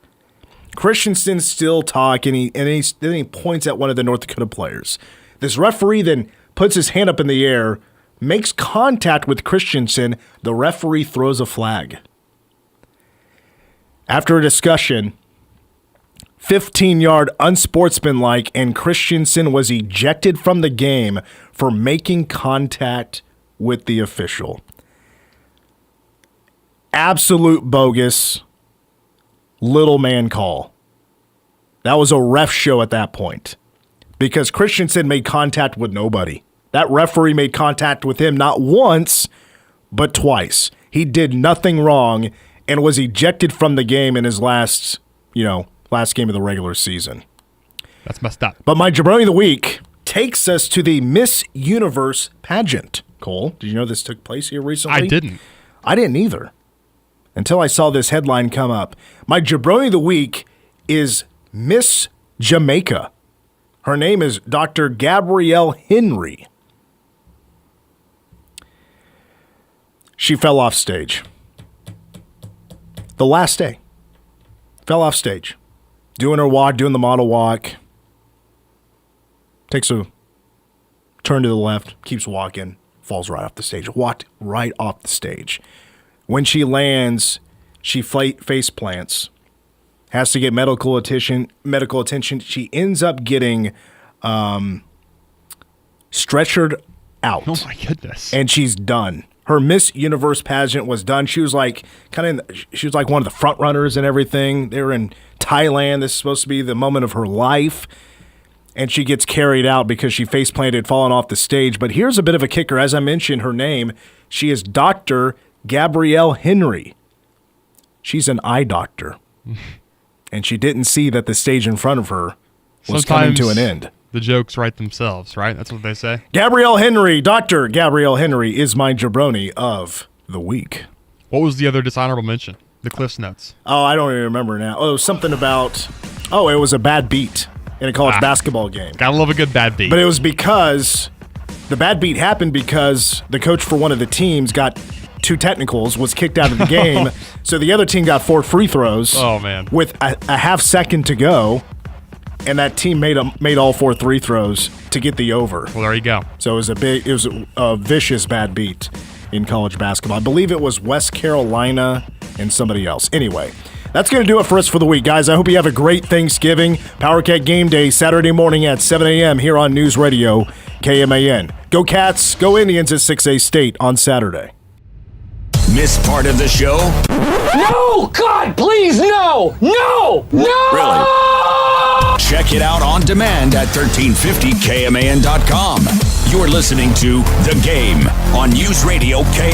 [SPEAKER 20] Christensen's still talking, and he points at one of the North Dakota players. This referee then puts his hand up in the air, makes contact with Christensen. The referee throws a flag. After a discussion, 15-yard unsportsmanlike, and Christensen was ejected from the game for making contact with the official. Absolute bogus little man call. That was a ref show at that point because Christensen made contact with nobody. That referee made contact with him not once, but twice. He did nothing wrong and was ejected from the game in his last game of the regular season.
[SPEAKER 2] That's messed up.
[SPEAKER 20] But my Jabroni of the Week takes us to the Miss Universe pageant. Cole, did you know this took place here recently?
[SPEAKER 2] I didn't.
[SPEAKER 20] I didn't either until I saw this headline come up. My Jabroni of the Week is Miss Jamaica. Her name is Dr. Gabrielle Henry. She fell off stage. The last day. Fell off stage. Doing her walk, doing the model walk. Takes a turn to the left, keeps walking, falls right off the stage. Walked right off the stage. When she lands, she face plants. Has to get medical attention. She ends up getting stretchered out.
[SPEAKER 2] Oh my goodness.
[SPEAKER 20] And she's done. Her Miss Universe pageant was done. She was like she was like one of the front runners and everything. They were in Thailand. This is supposed to be the moment of her life. And she gets carried out because she face planted, falling off the stage. But here's a bit of a kicker. As I mentioned, her name, she is Dr. Gabrielle Henry. She's an eye doctor. And she didn't see that the stage in front of her was coming to an end.
[SPEAKER 2] The jokes write themselves, right? That's what they say.
[SPEAKER 20] Gabrielle Henry, Dr. Gabrielle Henry is my jabroni of the week.
[SPEAKER 2] What was the other dishonorable mention? The Cliff's Notes.
[SPEAKER 20] Oh, I don't even remember now. Oh, something about, it was a bad beat in a college basketball game.
[SPEAKER 2] Gotta love a good bad beat.
[SPEAKER 20] But it was because the bad beat happened because the coach for one of the teams got 2 technicals, was kicked out of the game. So the other team got 4 free throws.
[SPEAKER 2] Oh, man.
[SPEAKER 20] With a half second to go. And that team made all 4 free throws to get the over.
[SPEAKER 2] Well, there you go.
[SPEAKER 20] So it was a vicious bad beat in college basketball. I believe it was West Carolina and somebody else. Anyway, that's going to do it for us for the week, guys. I hope you have a great Thanksgiving. Power Cat Game Day, Saturday morning at 7 a.m. here on News Radio KMAN. Go Cats, go Indians at 6A State on Saturday.
[SPEAKER 1] Miss part of the show?
[SPEAKER 7] No! God, please, no! No! No!
[SPEAKER 1] Really? Check it out on demand at 1350kman.com. You're listening to The Game on News Radio KMAN.